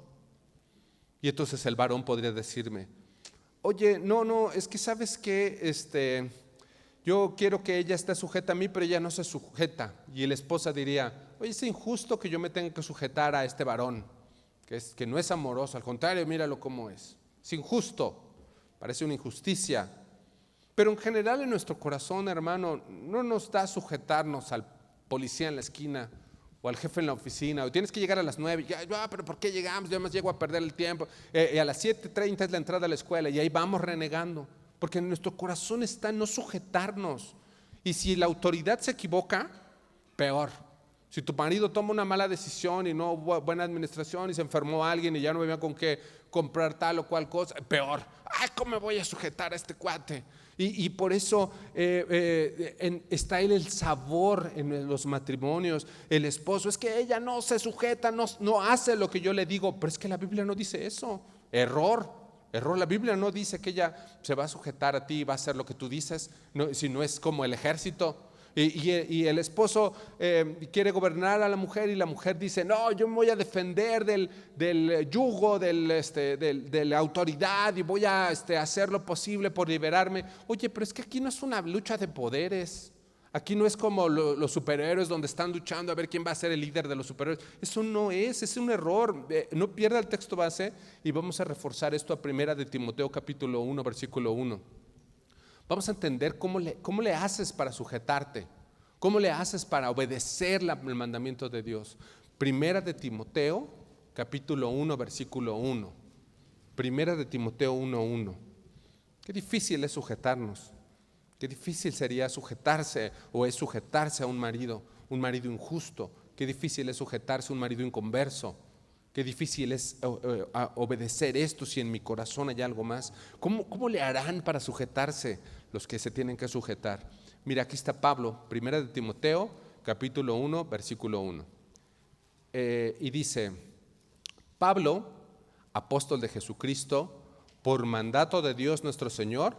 Y entonces el varón podría decirme: oye, no, es que sabes que yo quiero que ella esté sujeta a mí, pero ella no se sujeta. Y la esposa diría: oye, es injusto que yo me tenga que sujetar a este varón, que no es amoroso, al contrario, míralo cómo es injusto, parece una injusticia. Pero en general en nuestro corazón, hermano, no nos da sujetarnos al policía en la esquina, o al jefe en la oficina, o tienes que llegar a las 9, pero ¿por qué llegamos? Yo más llego a perder el tiempo, y a las 7:30 es la entrada a la escuela, y ahí vamos renegando, porque en nuestro corazón está no sujetarnos. Y si la autoridad se equivoca, peor. Si tu marido toma una mala decisión y no hubo buena administración y se enfermó alguien y ya no había con qué comprar tal o cual cosa, peor. Ay, ¿cómo me voy a sujetar a este cuate? Y por eso está el sabor en los matrimonios. El esposo, es que ella no se sujeta, no hace lo que yo le digo, pero es que la Biblia no dice eso. Error. La Biblia no dice que ella se va a sujetar a ti y va a hacer lo que tú dices, no, si no es como el ejército. Y el esposo quiere gobernar a la mujer y la mujer dice, no, yo me voy a defender del yugo, de la autoridad y voy a hacer lo posible por liberarme. Oye, pero es que aquí no es una lucha de poderes. Aquí no es como los superhéroes donde están luchando a ver quién va a ser el líder de los superhéroes. Eso no es un error. No pierda el texto base y vamos a reforzar esto a 1 de Timoteo capítulo 1, versículo 1. Vamos a entender cómo le haces para sujetarte, cómo le haces para obedecer el mandamiento de Dios. 1 de Timoteo capítulo 1, versículo 1. 1 de Timoteo 1:1. Qué difícil es sujetarnos. Qué difícil sería sujetarse o es sujetarse a un marido injusto. Qué difícil es sujetarse a un marido inconverso. Qué difícil es obedecer esto si en mi corazón hay algo más. ¿Cómo le harán para sujetarse los que se tienen que sujetar? Mira, aquí está Pablo, 1 de Timoteo, capítulo 1, versículo 1. Y dice, Pablo, apóstol de Jesucristo, por mandato de Dios nuestro Señor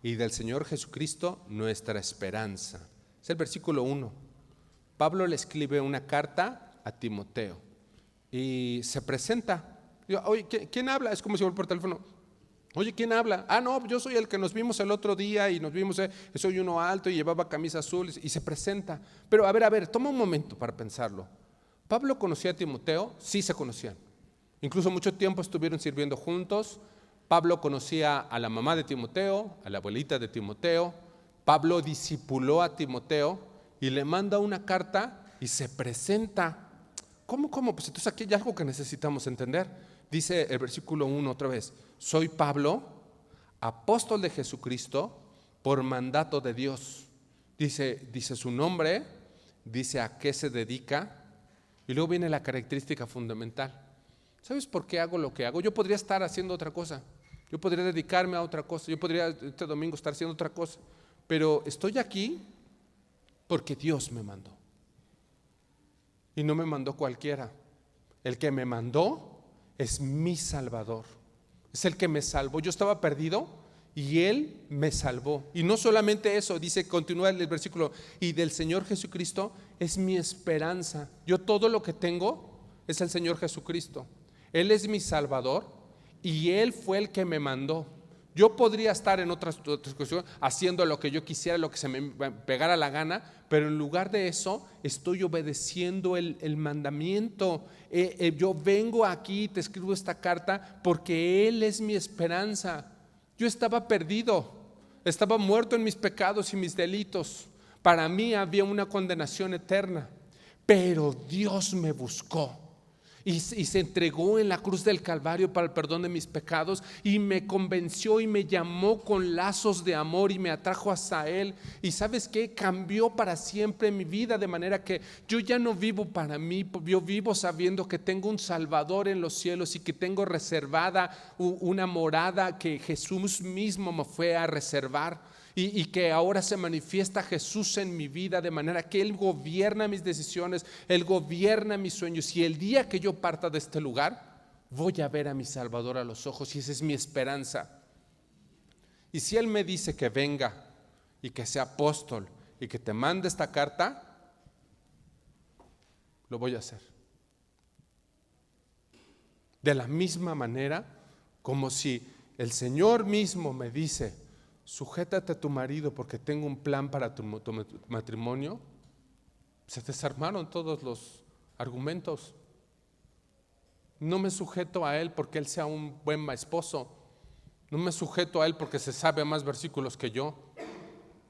y del Señor Jesucristo, nuestra esperanza. Es el versículo 1. Pablo le escribe una carta a Timoteo y se presenta. Digo, oye, ¿quién habla? Es como si fuera por teléfono. Oye, ¿quién habla? Ah, no, yo soy el que nos vimos el otro día y nos vimos, soy uno alto y llevaba camisa azul y se presenta. Pero a ver, toma un momento para pensarlo. ¿Pablo conocía a Timoteo? Sí, se conocían. Incluso mucho tiempo estuvieron sirviendo juntos. Pablo conocía a la mamá de Timoteo, a la abuelita de Timoteo. Pablo discipuló a Timoteo y le manda una carta y se presenta. ¿Cómo? Pues entonces aquí hay algo que necesitamos entender. Dice el versículo 1 otra vez, soy Pablo, apóstol de Jesucristo, por mandato de Dios. Dice su nombre, dice a qué se dedica, y luego viene la característica fundamental. ¿Sabes por qué hago lo que hago? Yo podría estar haciendo otra cosa, yo podría dedicarme a otra cosa, yo podría este domingo estar haciendo otra cosa, pero estoy aquí porque Dios me mandó. Y no me mandó cualquiera. El que me mandó es mi Salvador. Es el que me salvó. Yo estaba perdido y Él me salvó. Y no solamente eso, dice, continúa el versículo, y del Señor Jesucristo es mi esperanza. Yo todo lo que tengo es el Señor Jesucristo. Él es mi Salvador y Él fue el que me mandó. Yo podría estar en otras cuestiones haciendo lo que yo quisiera, lo que se me pegara la gana, pero en lugar de eso estoy obedeciendo el mandamiento. Yo vengo aquí, te escribo esta carta porque Él es mi esperanza. Yo estaba perdido, estaba muerto en mis pecados y mis delitos. Para mí había una condenación eterna, pero Dios me buscó. Y se entregó en la cruz del Calvario para el perdón de mis pecados y me convenció y me llamó con lazos de amor y me atrajo hacia Él. Y ¿sabes qué? Cambió para siempre mi vida, de manera que yo ya no vivo para mí, yo vivo sabiendo que tengo un Salvador en los cielos y que tengo reservada una morada que Jesús mismo me fue a reservar. Y que ahora se manifiesta Jesús en mi vida, de manera que Él gobierna mis decisiones, Él gobierna mis sueños. Y el día que yo parta de este lugar, voy a ver a mi Salvador a los ojos, y esa es mi esperanza. Y si Él me dice que venga y que sea apóstol y que te mande esta carta, lo voy a hacer. De la misma manera como si el Señor mismo me dice, sujétate a tu marido porque tengo un plan para tu matrimonio, se desarmaron todos los argumentos. No me sujeto a él porque él sea un buen esposo, no me sujeto a él porque se sabe más versículos que yo,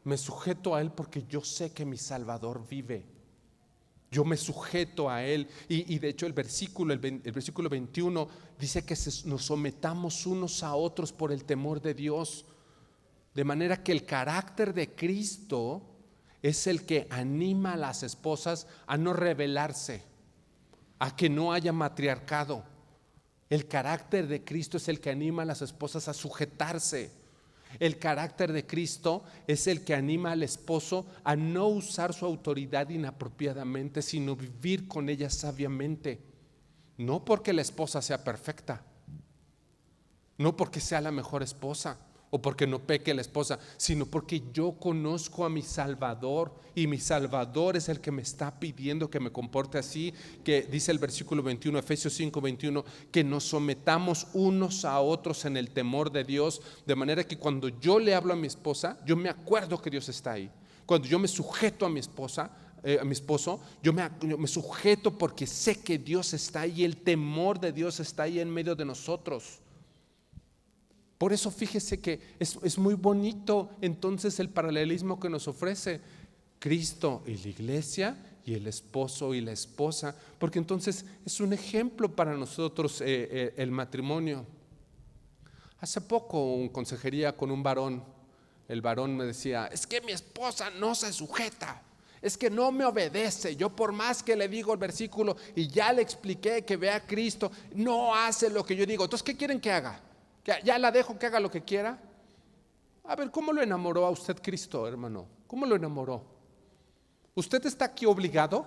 me sujeto a él porque yo sé que mi Salvador vive. yo me sujeto a Él. Y de hecho el versículo 21 dice que nos sometamos unos a otros por el temor de Dios. De manera que el carácter de Cristo es el que anima a las esposas a no rebelarse, a que no haya matriarcado. El carácter de Cristo es el que anima a las esposas a sujetarse. El carácter de Cristo es el que anima al esposo a no usar su autoridad inapropiadamente, sino vivir con ella sabiamente. No porque la esposa sea perfecta, no porque sea la mejor esposa o porque no peque la esposa, sino porque yo conozco a mi Salvador, y mi Salvador es el que me está pidiendo que me comporte así, que dice el versículo 21, Efesios 5, 21, que nos sometamos unos a otros en el temor de Dios, de manera que cuando yo le hablo a mi esposa, yo me acuerdo que Dios está ahí. Cuando yo me sujeto a mi esposa, a mi esposo, yo me sujeto porque sé que Dios está ahí, el temor de Dios está ahí en medio de nosotros. Por eso fíjese que es muy bonito entonces el paralelismo que nos ofrece Cristo y la iglesia, y el esposo y la esposa, porque entonces es un ejemplo para nosotros el matrimonio. Hace poco en consejería con un varón, el varón me decía: es que mi esposa no se sujeta, es que no me obedece. Yo por más que le digo el versículo y ya le expliqué que vea a Cristo, no hace lo que yo digo. Entonces, ¿qué quieren que haga? ¿Ya la dejo que haga lo que quiera? A ver, ¿cómo lo enamoró a usted Cristo, hermano? ¿Cómo lo enamoró? ¿Usted está aquí obligado?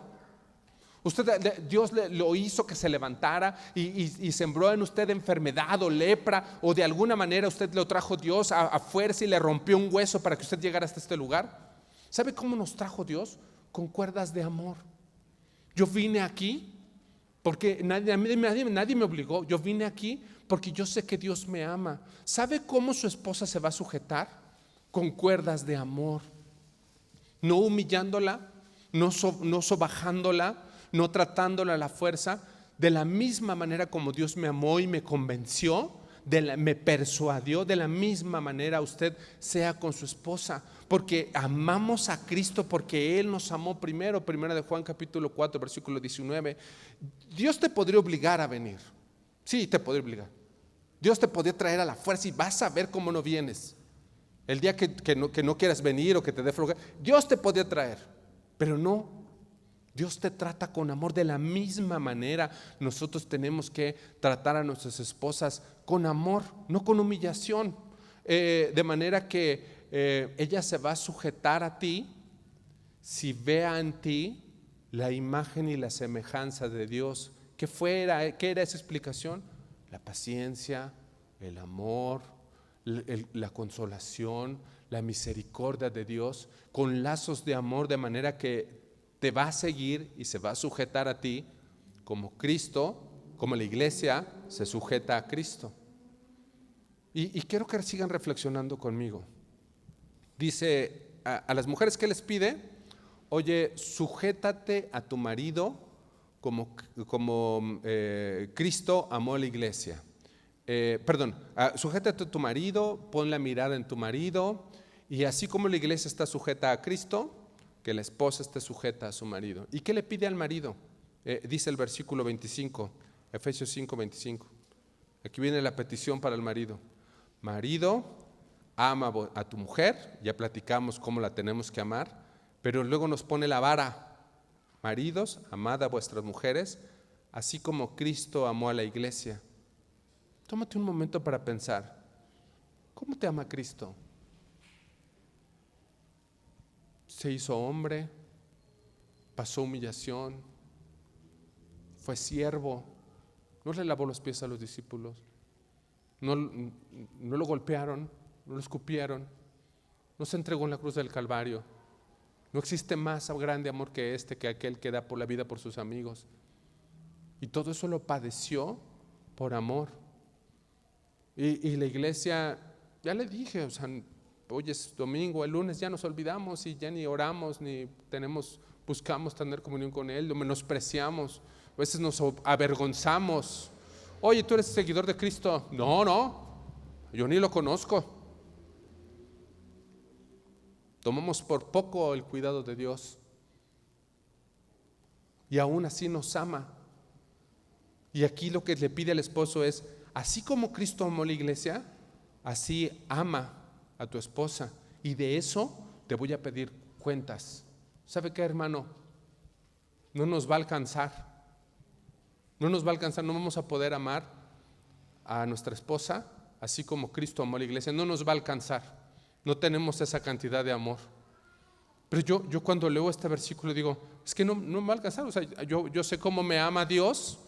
Dios lo hizo que se levantara y sembró en usted enfermedad o lepra, o de alguna manera usted lo trajo Dios a fuerza y le rompió un hueso para que usted llegara hasta este lugar. ¿Sabe cómo nos trajo Dios? Con cuerdas de amor. Yo vine aquí porque nadie me obligó. Yo vine aquí porque yo sé que Dios me ama. ¿Sabe cómo su esposa se va a sujetar? Con cuerdas de amor. No humillándola, no sobajándola, no tratándola a la fuerza. De la misma manera como Dios me amó y me convenció, me persuadió, de la misma manera usted sea con su esposa, porque amamos a Cristo, porque Él nos amó primero. Primera de Juan capítulo 4 versículo 19. Dios te podría obligar a venir. Sí, te podría obligar. Dios te podría traer a la fuerza y vas a ver cómo no vienes. El día que no quieras venir o que te dé flojera, Dios te podría traer, pero no. Dios te trata con amor. De la misma manera nosotros tenemos que tratar a nuestras esposas con amor, no con humillación, de manera que ella se va a sujetar a ti si vea en ti la imagen y la semejanza de Dios. ¿Qué era esa explicación? La paciencia, el amor, la consolación, la misericordia de Dios, con lazos de amor, de manera que te va a seguir y se va a sujetar a ti como Cristo, como la iglesia se sujeta a Cristo. Y quiero que sigan reflexionando conmigo. Dice a las mujeres, ¿qué les pide? Oye, sujétate a tu marido como Cristo amó a la iglesia. Sujétate a tu marido, pon la mirada en tu marido, y así como la iglesia está sujeta a Cristo, que la esposa esté sujeta a su marido. ¿Y qué le pide al marido? Dice el versículo 25, Efesios 5, 25. Aquí viene la petición para el marido. Marido, ama a tu mujer. Ya platicamos cómo la tenemos que amar, pero luego nos pone la vara. Maridos, amad a vuestras mujeres, así como Cristo amó a la iglesia. Tómate un momento para pensar, ¿cómo te ama Cristo? Se hizo hombre, pasó humillación, fue siervo, no le lavó los pies a los discípulos, no lo golpearon, no lo escupieron, no se entregó en la cruz del Calvario. No existe más grande amor que que aquel que da por la vida por sus amigos. Y todo eso lo padeció por amor. Y la iglesia, ya le dije, o sea, hoy es domingo, el lunes ya nos olvidamos y ya ni oramos, ni buscamos tener comunión con Él, lo menospreciamos, a veces nos avergonzamos. Oye, ¿tú eres seguidor de Cristo? No, yo ni lo conozco. Tomamos por poco el cuidado de Dios. y aún así nos ama. Y aquí lo que le pide al esposo es, así como Cristo amó la iglesia, así ama a tu esposa, y de eso te voy a pedir cuentas. ¿Sabe qué, hermano? No nos va a alcanzar. No nos va a alcanzar, no vamos a poder amar a nuestra esposa así como Cristo amó a la iglesia. No nos va a alcanzar. No tenemos esa cantidad de amor. Pero yo cuando leo este versículo digo, es que no me va a alcanzar. O sea, yo sé cómo me ama Dios,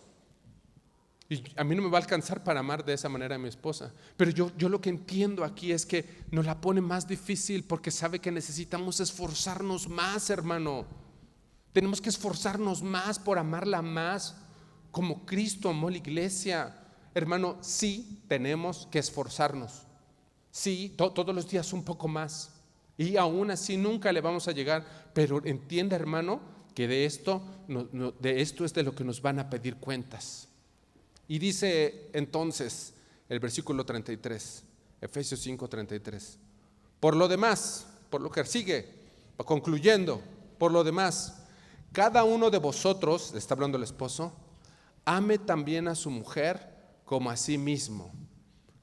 y a mí no me va a alcanzar para amar de esa manera a mi esposa. Pero yo lo que entiendo aquí es que nos la pone más difícil porque sabe que necesitamos esforzarnos más, hermano. Tenemos que esforzarnos más por amarla más como Cristo amó la iglesia. Hermano, sí tenemos que esforzarnos. Sí, todos los días un poco más. Y aún así nunca le vamos a llegar. Pero entienda, hermano, que de esto es de lo que nos van a pedir cuentas. Y dice entonces el versículo 33, Efesios 5:33. Por lo demás, por lo que sigue, concluyendo, por lo demás, cada uno de vosotros, le está hablando el esposo, ame también a su mujer como a sí mismo.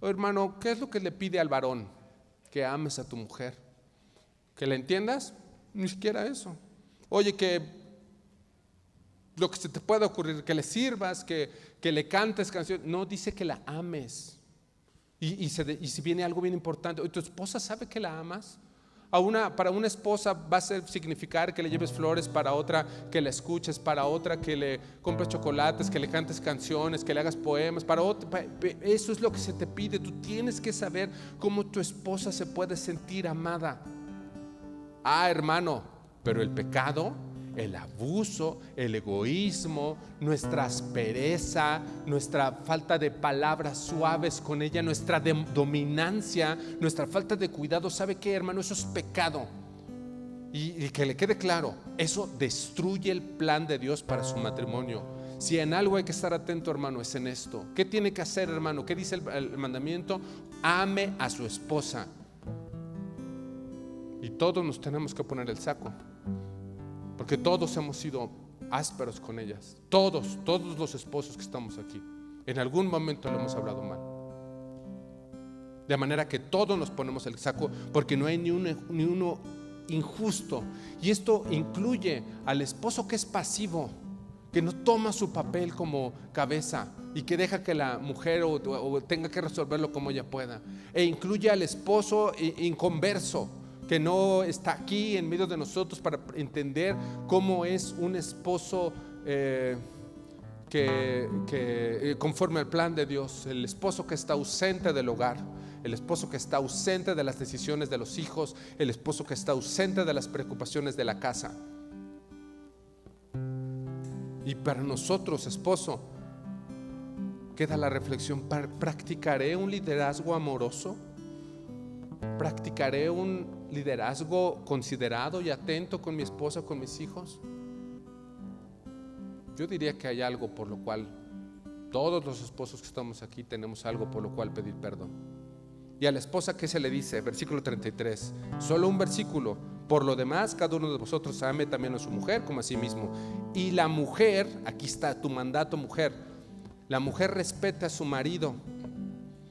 Hermano, ¿qué es lo que le pide al varón? Que ames a tu mujer. ¿Que la entiendas? Ni siquiera eso. Oye, que lo que se te pueda ocurrir, que le sirvas, que le cantes canciones. No, dice que la ames. Y si viene algo bien importante, ¿tu esposa sabe que la amas? Para una esposa va a significar que le lleves flores, para otra que la escuches, para otra que le compres chocolates, que le cantes canciones, que le hagas poemas, para otra, eso es lo que se te pide. Tú tienes que saber cómo tu esposa se puede sentir amada. Hermano, pero el pecado, el abuso, el egoísmo, nuestra aspereza, nuestra falta de palabras suaves con ella, nuestra dominancia, nuestra falta de cuidado, ¿sabe qué, hermano? Eso es pecado. Y que le quede claro, eso destruye el plan de Dios para su matrimonio. Si en algo hay que estar atento, hermano, es en esto. ¿Qué tiene que hacer, hermano? ¿Qué dice el mandamiento? Ame a su esposa. Y todos nos tenemos que poner el saco, porque todos hemos sido ásperos con ellas. Todos los esposos que estamos aquí, en algún momento le hemos hablado mal. De manera que todos nos ponemos el saco, porque no hay ni uno injusto. Y esto incluye al esposo que es pasivo, que no toma su papel como cabeza y que deja que la mujer o tenga que resolverlo como ella pueda. E incluye al esposo inconverso, que no está aquí en medio de nosotros para entender cómo es un esposo que conforme al plan de Dios. El esposo que está ausente del hogar, el esposo que está ausente de las decisiones de los hijos, el esposo que está ausente de las preocupaciones de la casa. Y para nosotros, esposo, queda la reflexión: ¿practicaré un liderazgo amoroso? ¿Practicaré un liderazgo considerado y atento con mi esposa, con mis hijos? Yo diría que hay algo por lo cual todos los esposos que estamos aquí tenemos algo por lo cual pedir perdón. Y a la esposa, ¿qué se le dice? Versículo 33, solo un versículo. Por lo demás, cada uno de vosotros ame también a su mujer como a sí mismo. Y la mujer, aquí está tu mandato, mujer, la mujer respete a su marido.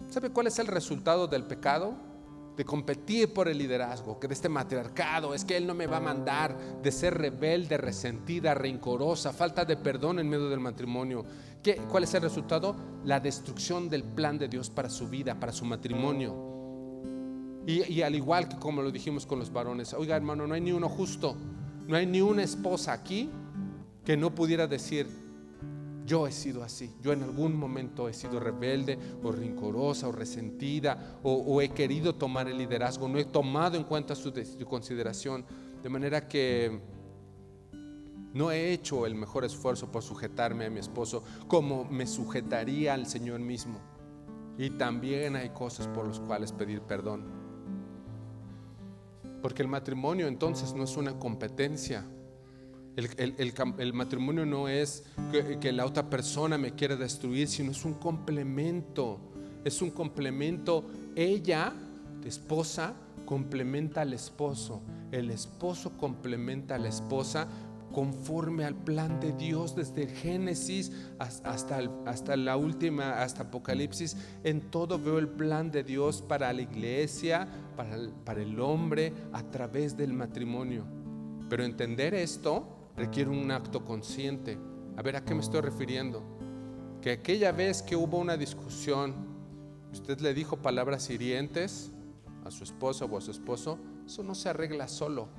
¿Sabe cuál es el resultado del pecado? De competir por el liderazgo, que de este matriarcado, es que él no me va a mandar, de ser rebelde, resentida, rencorosa, falta de perdón en medio del matrimonio. ¿Cuál es el resultado? La destrucción del plan de Dios para su vida, para su matrimonio. Y al igual que como lo dijimos con los varones, oiga, hermano, no hay ni uno justo, no hay ni una esposa aquí que no pudiera decir: yo he sido así, yo en algún momento he sido rebelde o rencorosa o resentida, o he querido tomar el liderazgo, no he tomado en cuenta su consideración, de manera que no he hecho el mejor esfuerzo por sujetarme a mi esposo como me sujetaría al Señor mismo. Y también hay cosas por las cuales pedir perdón, porque el matrimonio entonces no es una competencia. El matrimonio no es que la otra persona me quiere destruir, sino es un complemento. Es un complemento. Ella, la esposa, complementa al esposo. El esposo complementa a la esposa conforme al plan de Dios desde el Génesis hasta la última, hasta Apocalipsis. En todo veo el plan de Dios para la iglesia, para el hombre, a través del matrimonio. Pero entender esto requiere un acto consciente. A ver, ¿a qué me estoy refiriendo? Que aquella vez que hubo una discusión, usted le dijo palabras hirientes a su esposa o a su esposo, eso no se arregla solo.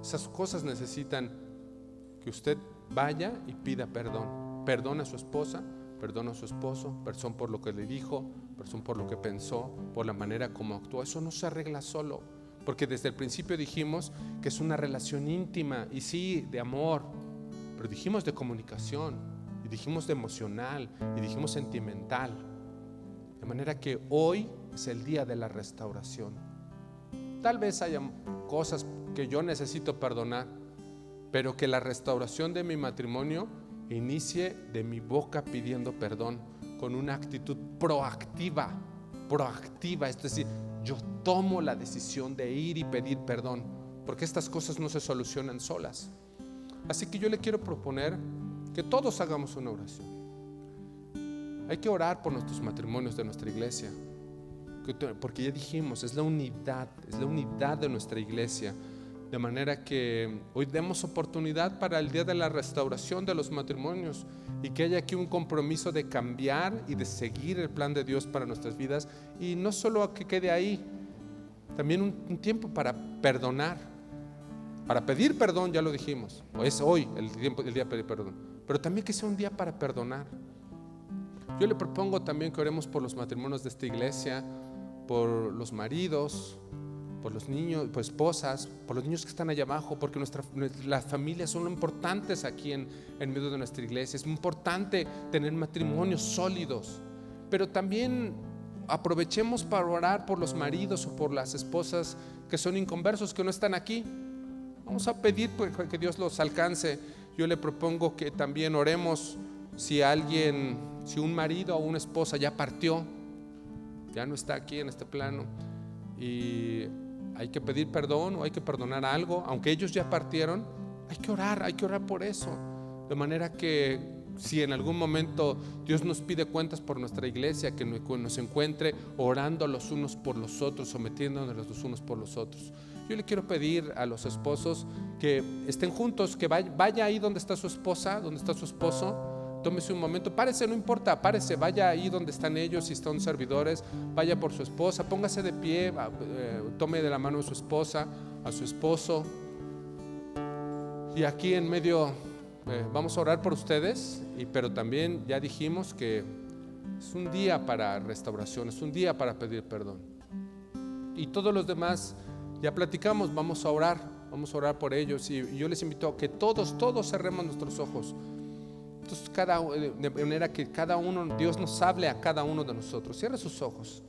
Esas cosas necesitan que usted vaya y pida perdón. Perdón a su esposa, perdón a su esposo, perdón por lo que le dijo, perdón por lo que pensó, por la manera como actuó. Eso no se arregla solo, porque desde el principio dijimos que es una relación íntima, y sí, de amor, pero dijimos de comunicación, y dijimos de emocional, y dijimos sentimental. De manera que hoy es el día de la restauración. Tal vez haya cosas que yo necesito perdonar, pero que la restauración de mi matrimonio inicie de mi boca pidiendo perdón, con una actitud proactiva, es decir, yo tomo la decisión de ir y pedir perdón, porque estas cosas no se solucionan solas. Así que yo le quiero proponer que todos hagamos una oración. Hay que orar por nuestros matrimonios de nuestra iglesia, porque ya dijimos, es la unidad de nuestra iglesia. De manera que hoy demos oportunidad para el día de la restauración de los matrimonios, y que haya aquí un compromiso de cambiar y de seguir el plan de Dios para nuestras vidas. Y no solo a que quede ahí, también un tiempo para perdonar, para pedir perdón, ya lo dijimos, es hoy el día de pedir perdón, pero también que sea un día para perdonar. Yo le propongo también que oremos por los matrimonios de esta iglesia, por los maridos, por los niños, por esposas, por los niños que están allá abajo, porque las familias son importantes aquí en medio de nuestra iglesia. Es muy importante tener matrimonios sólidos, pero también aprovechemos para orar por los maridos o por las esposas que son inconversos, que no están aquí. Vamos a pedir que Dios los alcance. Yo le propongo que también oremos si un marido o una esposa ya partió, ya no está aquí en este plano, y hay que pedir perdón o hay que perdonar algo, aunque ellos ya partieron, hay que orar por eso. De manera que si en algún momento Dios nos pide cuentas por nuestra iglesia, que nos encuentre orando los unos por los otros, sometiéndonos los unos por los otros. Yo le quiero pedir a los esposos que estén juntos, que vaya ahí donde está su esposa, donde está su esposo. Tómese un momento, párese, no importa, párese, vaya ahí donde están ellos, si están servidores, vaya por su esposa, póngase de pie, tome de la mano a su esposa, a su esposo. Y aquí en medio vamos a orar por ustedes, pero también ya dijimos que es un día para restauración, es un día para pedir perdón. Y todos los demás ya platicamos, vamos a orar por ellos, y yo les invito a que todos cerremos nuestros ojos. Entonces, de manera que cada uno, Dios nos hable a cada uno de nosotros. Cierra sus ojos.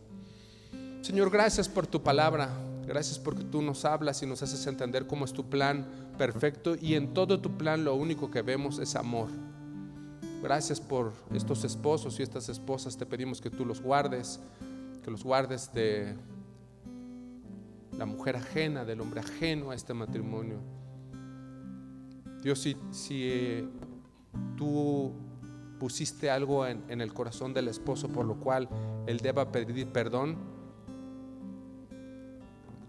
Señor, gracias por tu palabra. Gracias porque tú nos hablas y nos haces entender cómo es tu plan perfecto, y en todo tu plan lo único que vemos es amor. Gracias por estos esposos y estas esposas. Te pedimos que tú los guardes, que los guardes de la mujer ajena, del hombre ajeno a este matrimonio. Dios, si tú pusiste algo en el corazón del esposo por lo cual él deba pedir perdón,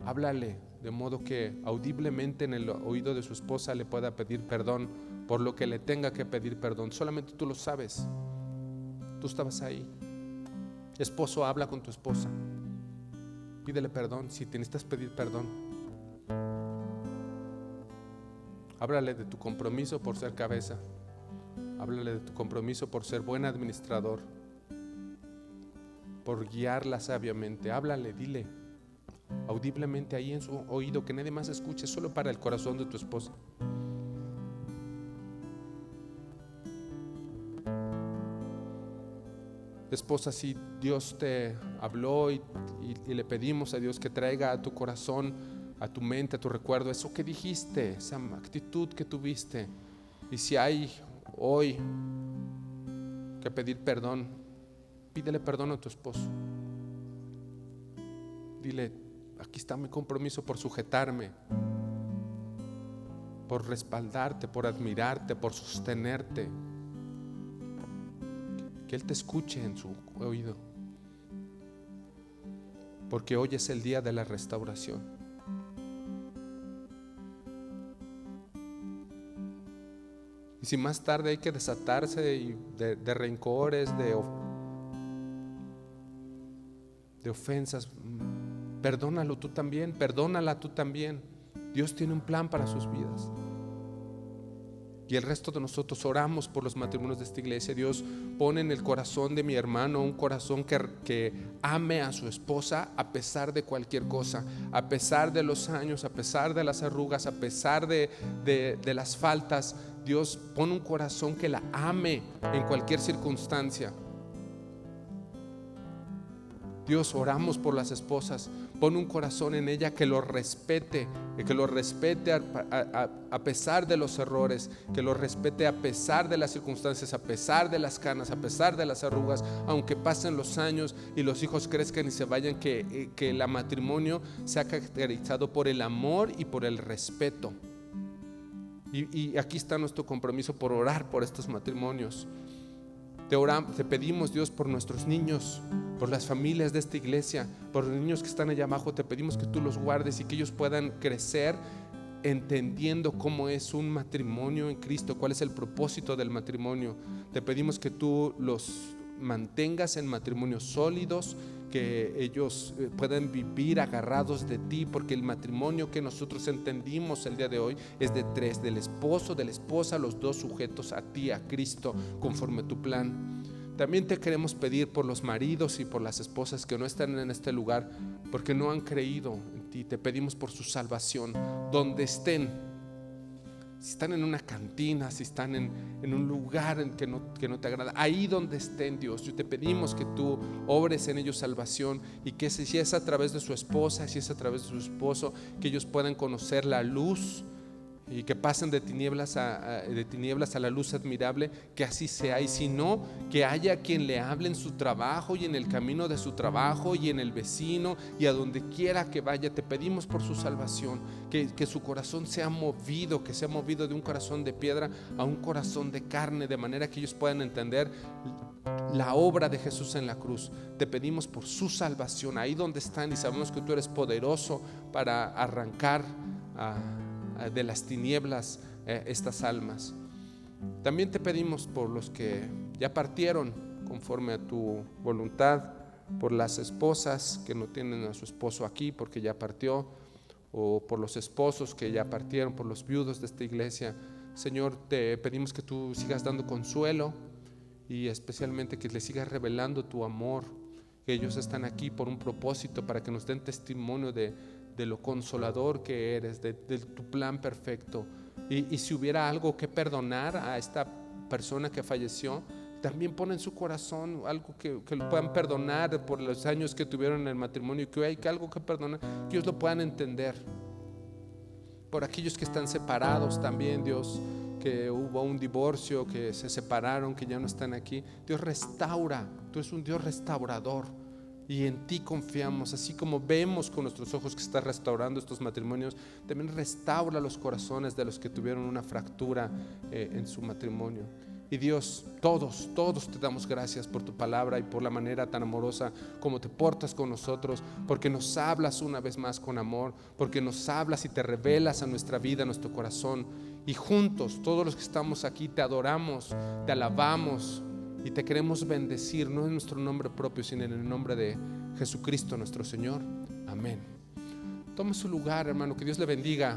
háblale de modo que audiblemente en el oído de su esposa le pueda pedir perdón por lo que le tenga que pedir perdón. Solamente tú lo sabes, tú estabas ahí. Esposo, habla con tu esposa, pídele perdón si te necesitas pedir perdón. Háblale de tu compromiso por ser cabeza. Háblale de tu compromiso por ser buen administrador, por guiarla sabiamente. Háblale, dile audiblemente ahí en su oído, que nadie más escuche, solo para el corazón de tu esposa. Esposa, si Dios te habló y le pedimos a Dios que traiga a tu corazón, a tu mente, a tu recuerdo, eso que dijiste, esa actitud que tuviste, y si hay hoy que pedir perdón, pídele perdón a tu esposo. Dile, aquí está mi compromiso por sujetarme. por respaldarte, por admirarte, por sostenerte. Que Él te escuche en su oído, porque hoy es el día de la restauración. Y si más tarde hay que desatarse de rencores, de ofensas, perdónalo tú también, perdónala tú también. Dios tiene un plan para sus vidas. Y el resto de nosotros oramos por los matrimonios de esta iglesia. Dios pone en el corazón de mi hermano un corazón que ame a su esposa a pesar de cualquier cosa, a pesar de los años, a pesar de las arrugas, a pesar de las faltas. Dios pone un corazón que la ame en cualquier circunstancia. Dios, oramos por las esposas. Pon un corazón en ella que lo respete, a pesar de los errores, que lo respete a pesar de las circunstancias, a pesar de las canas, a pesar de las arrugas, aunque pasen los años y los hijos crezcan y se vayan, que el matrimonio sea caracterizado por el amor y por el respeto. Y aquí está nuestro compromiso por orar por estos matrimonios. Te pedimos, Dios, por nuestros niños, por las familias de esta iglesia, por los niños que están allá abajo. Te pedimos que tú los guardes y que ellos puedan crecer entendiendo cómo es un matrimonio en Cristo, cuál es el propósito del matrimonio. Te pedimos que tú los mantengas en matrimonios sólidos, que ellos puedan vivir agarrados de ti, porque el matrimonio que nosotros entendimos el día de hoy es de tres: del esposo, de la esposa, los dos sujetos a ti, a Cristo, conforme a tu plan. También te queremos pedir por los maridos y por las esposas que no están en este lugar porque no han creído en ti. Te pedimos por su salvación, donde estén. Si están en una cantina, si están en un lugar que no te agrada, ahí donde estén, Dios, te pedimos que tú obres en ellos salvación, y que si es a través de su esposa, si es a través de su esposo, que ellos puedan conocer la luz y que pasen de tinieblas a la luz admirable, que así sea. Y si no, que haya quien le hable en su trabajo y en el camino de su trabajo y en el vecino y a donde quiera que vaya. Te pedimos por su salvación, que su corazón sea movido, que sea movido de un corazón de piedra a un corazón de carne, de manera que ellos puedan entender la obra de Jesús en la cruz. Te pedimos por su salvación ahí donde están, y sabemos que tú eres poderoso para arrancar de las tinieblas estas almas. También te pedimos por los que ya partieron conforme a tu voluntad, por las esposas que no tienen a su esposo aquí porque ya partió, o por los esposos que ya partieron, por los viudos de esta iglesia. Señor, te pedimos que tú sigas dando consuelo, y especialmente que les sigas revelando tu amor, que ellos están aquí por un propósito, para que nos den testimonio de lo consolador que eres, de tu plan perfecto. Y si hubiera algo que perdonar a esta persona que falleció, también pon en su corazón algo que lo puedan perdonar por los años que tuvieron en el matrimonio, que hay algo que perdonar, que ellos lo puedan entender. Por aquellos que están separados también, Dios, que hubo un divorcio, que se separaron, que ya no están aquí. Dios, restaura. Tú eres un Dios restaurador, y en ti confiamos. Así como vemos con nuestros ojos que estás restaurando estos matrimonios, también restaura los corazones de los que tuvieron una fractura en su matrimonio. Y Dios, todos te damos gracias por tu palabra y por la manera tan amorosa como te portas con nosotros, porque nos hablas una vez más con amor, porque nos hablas y te revelas a nuestra vida, a nuestro corazón. Y juntos, todos los que estamos aquí, te adoramos, te alabamos y te queremos bendecir, no en nuestro nombre propio, sino en el nombre de Jesucristo nuestro Señor. Amén. Tome su lugar, hermano, que Dios le bendiga.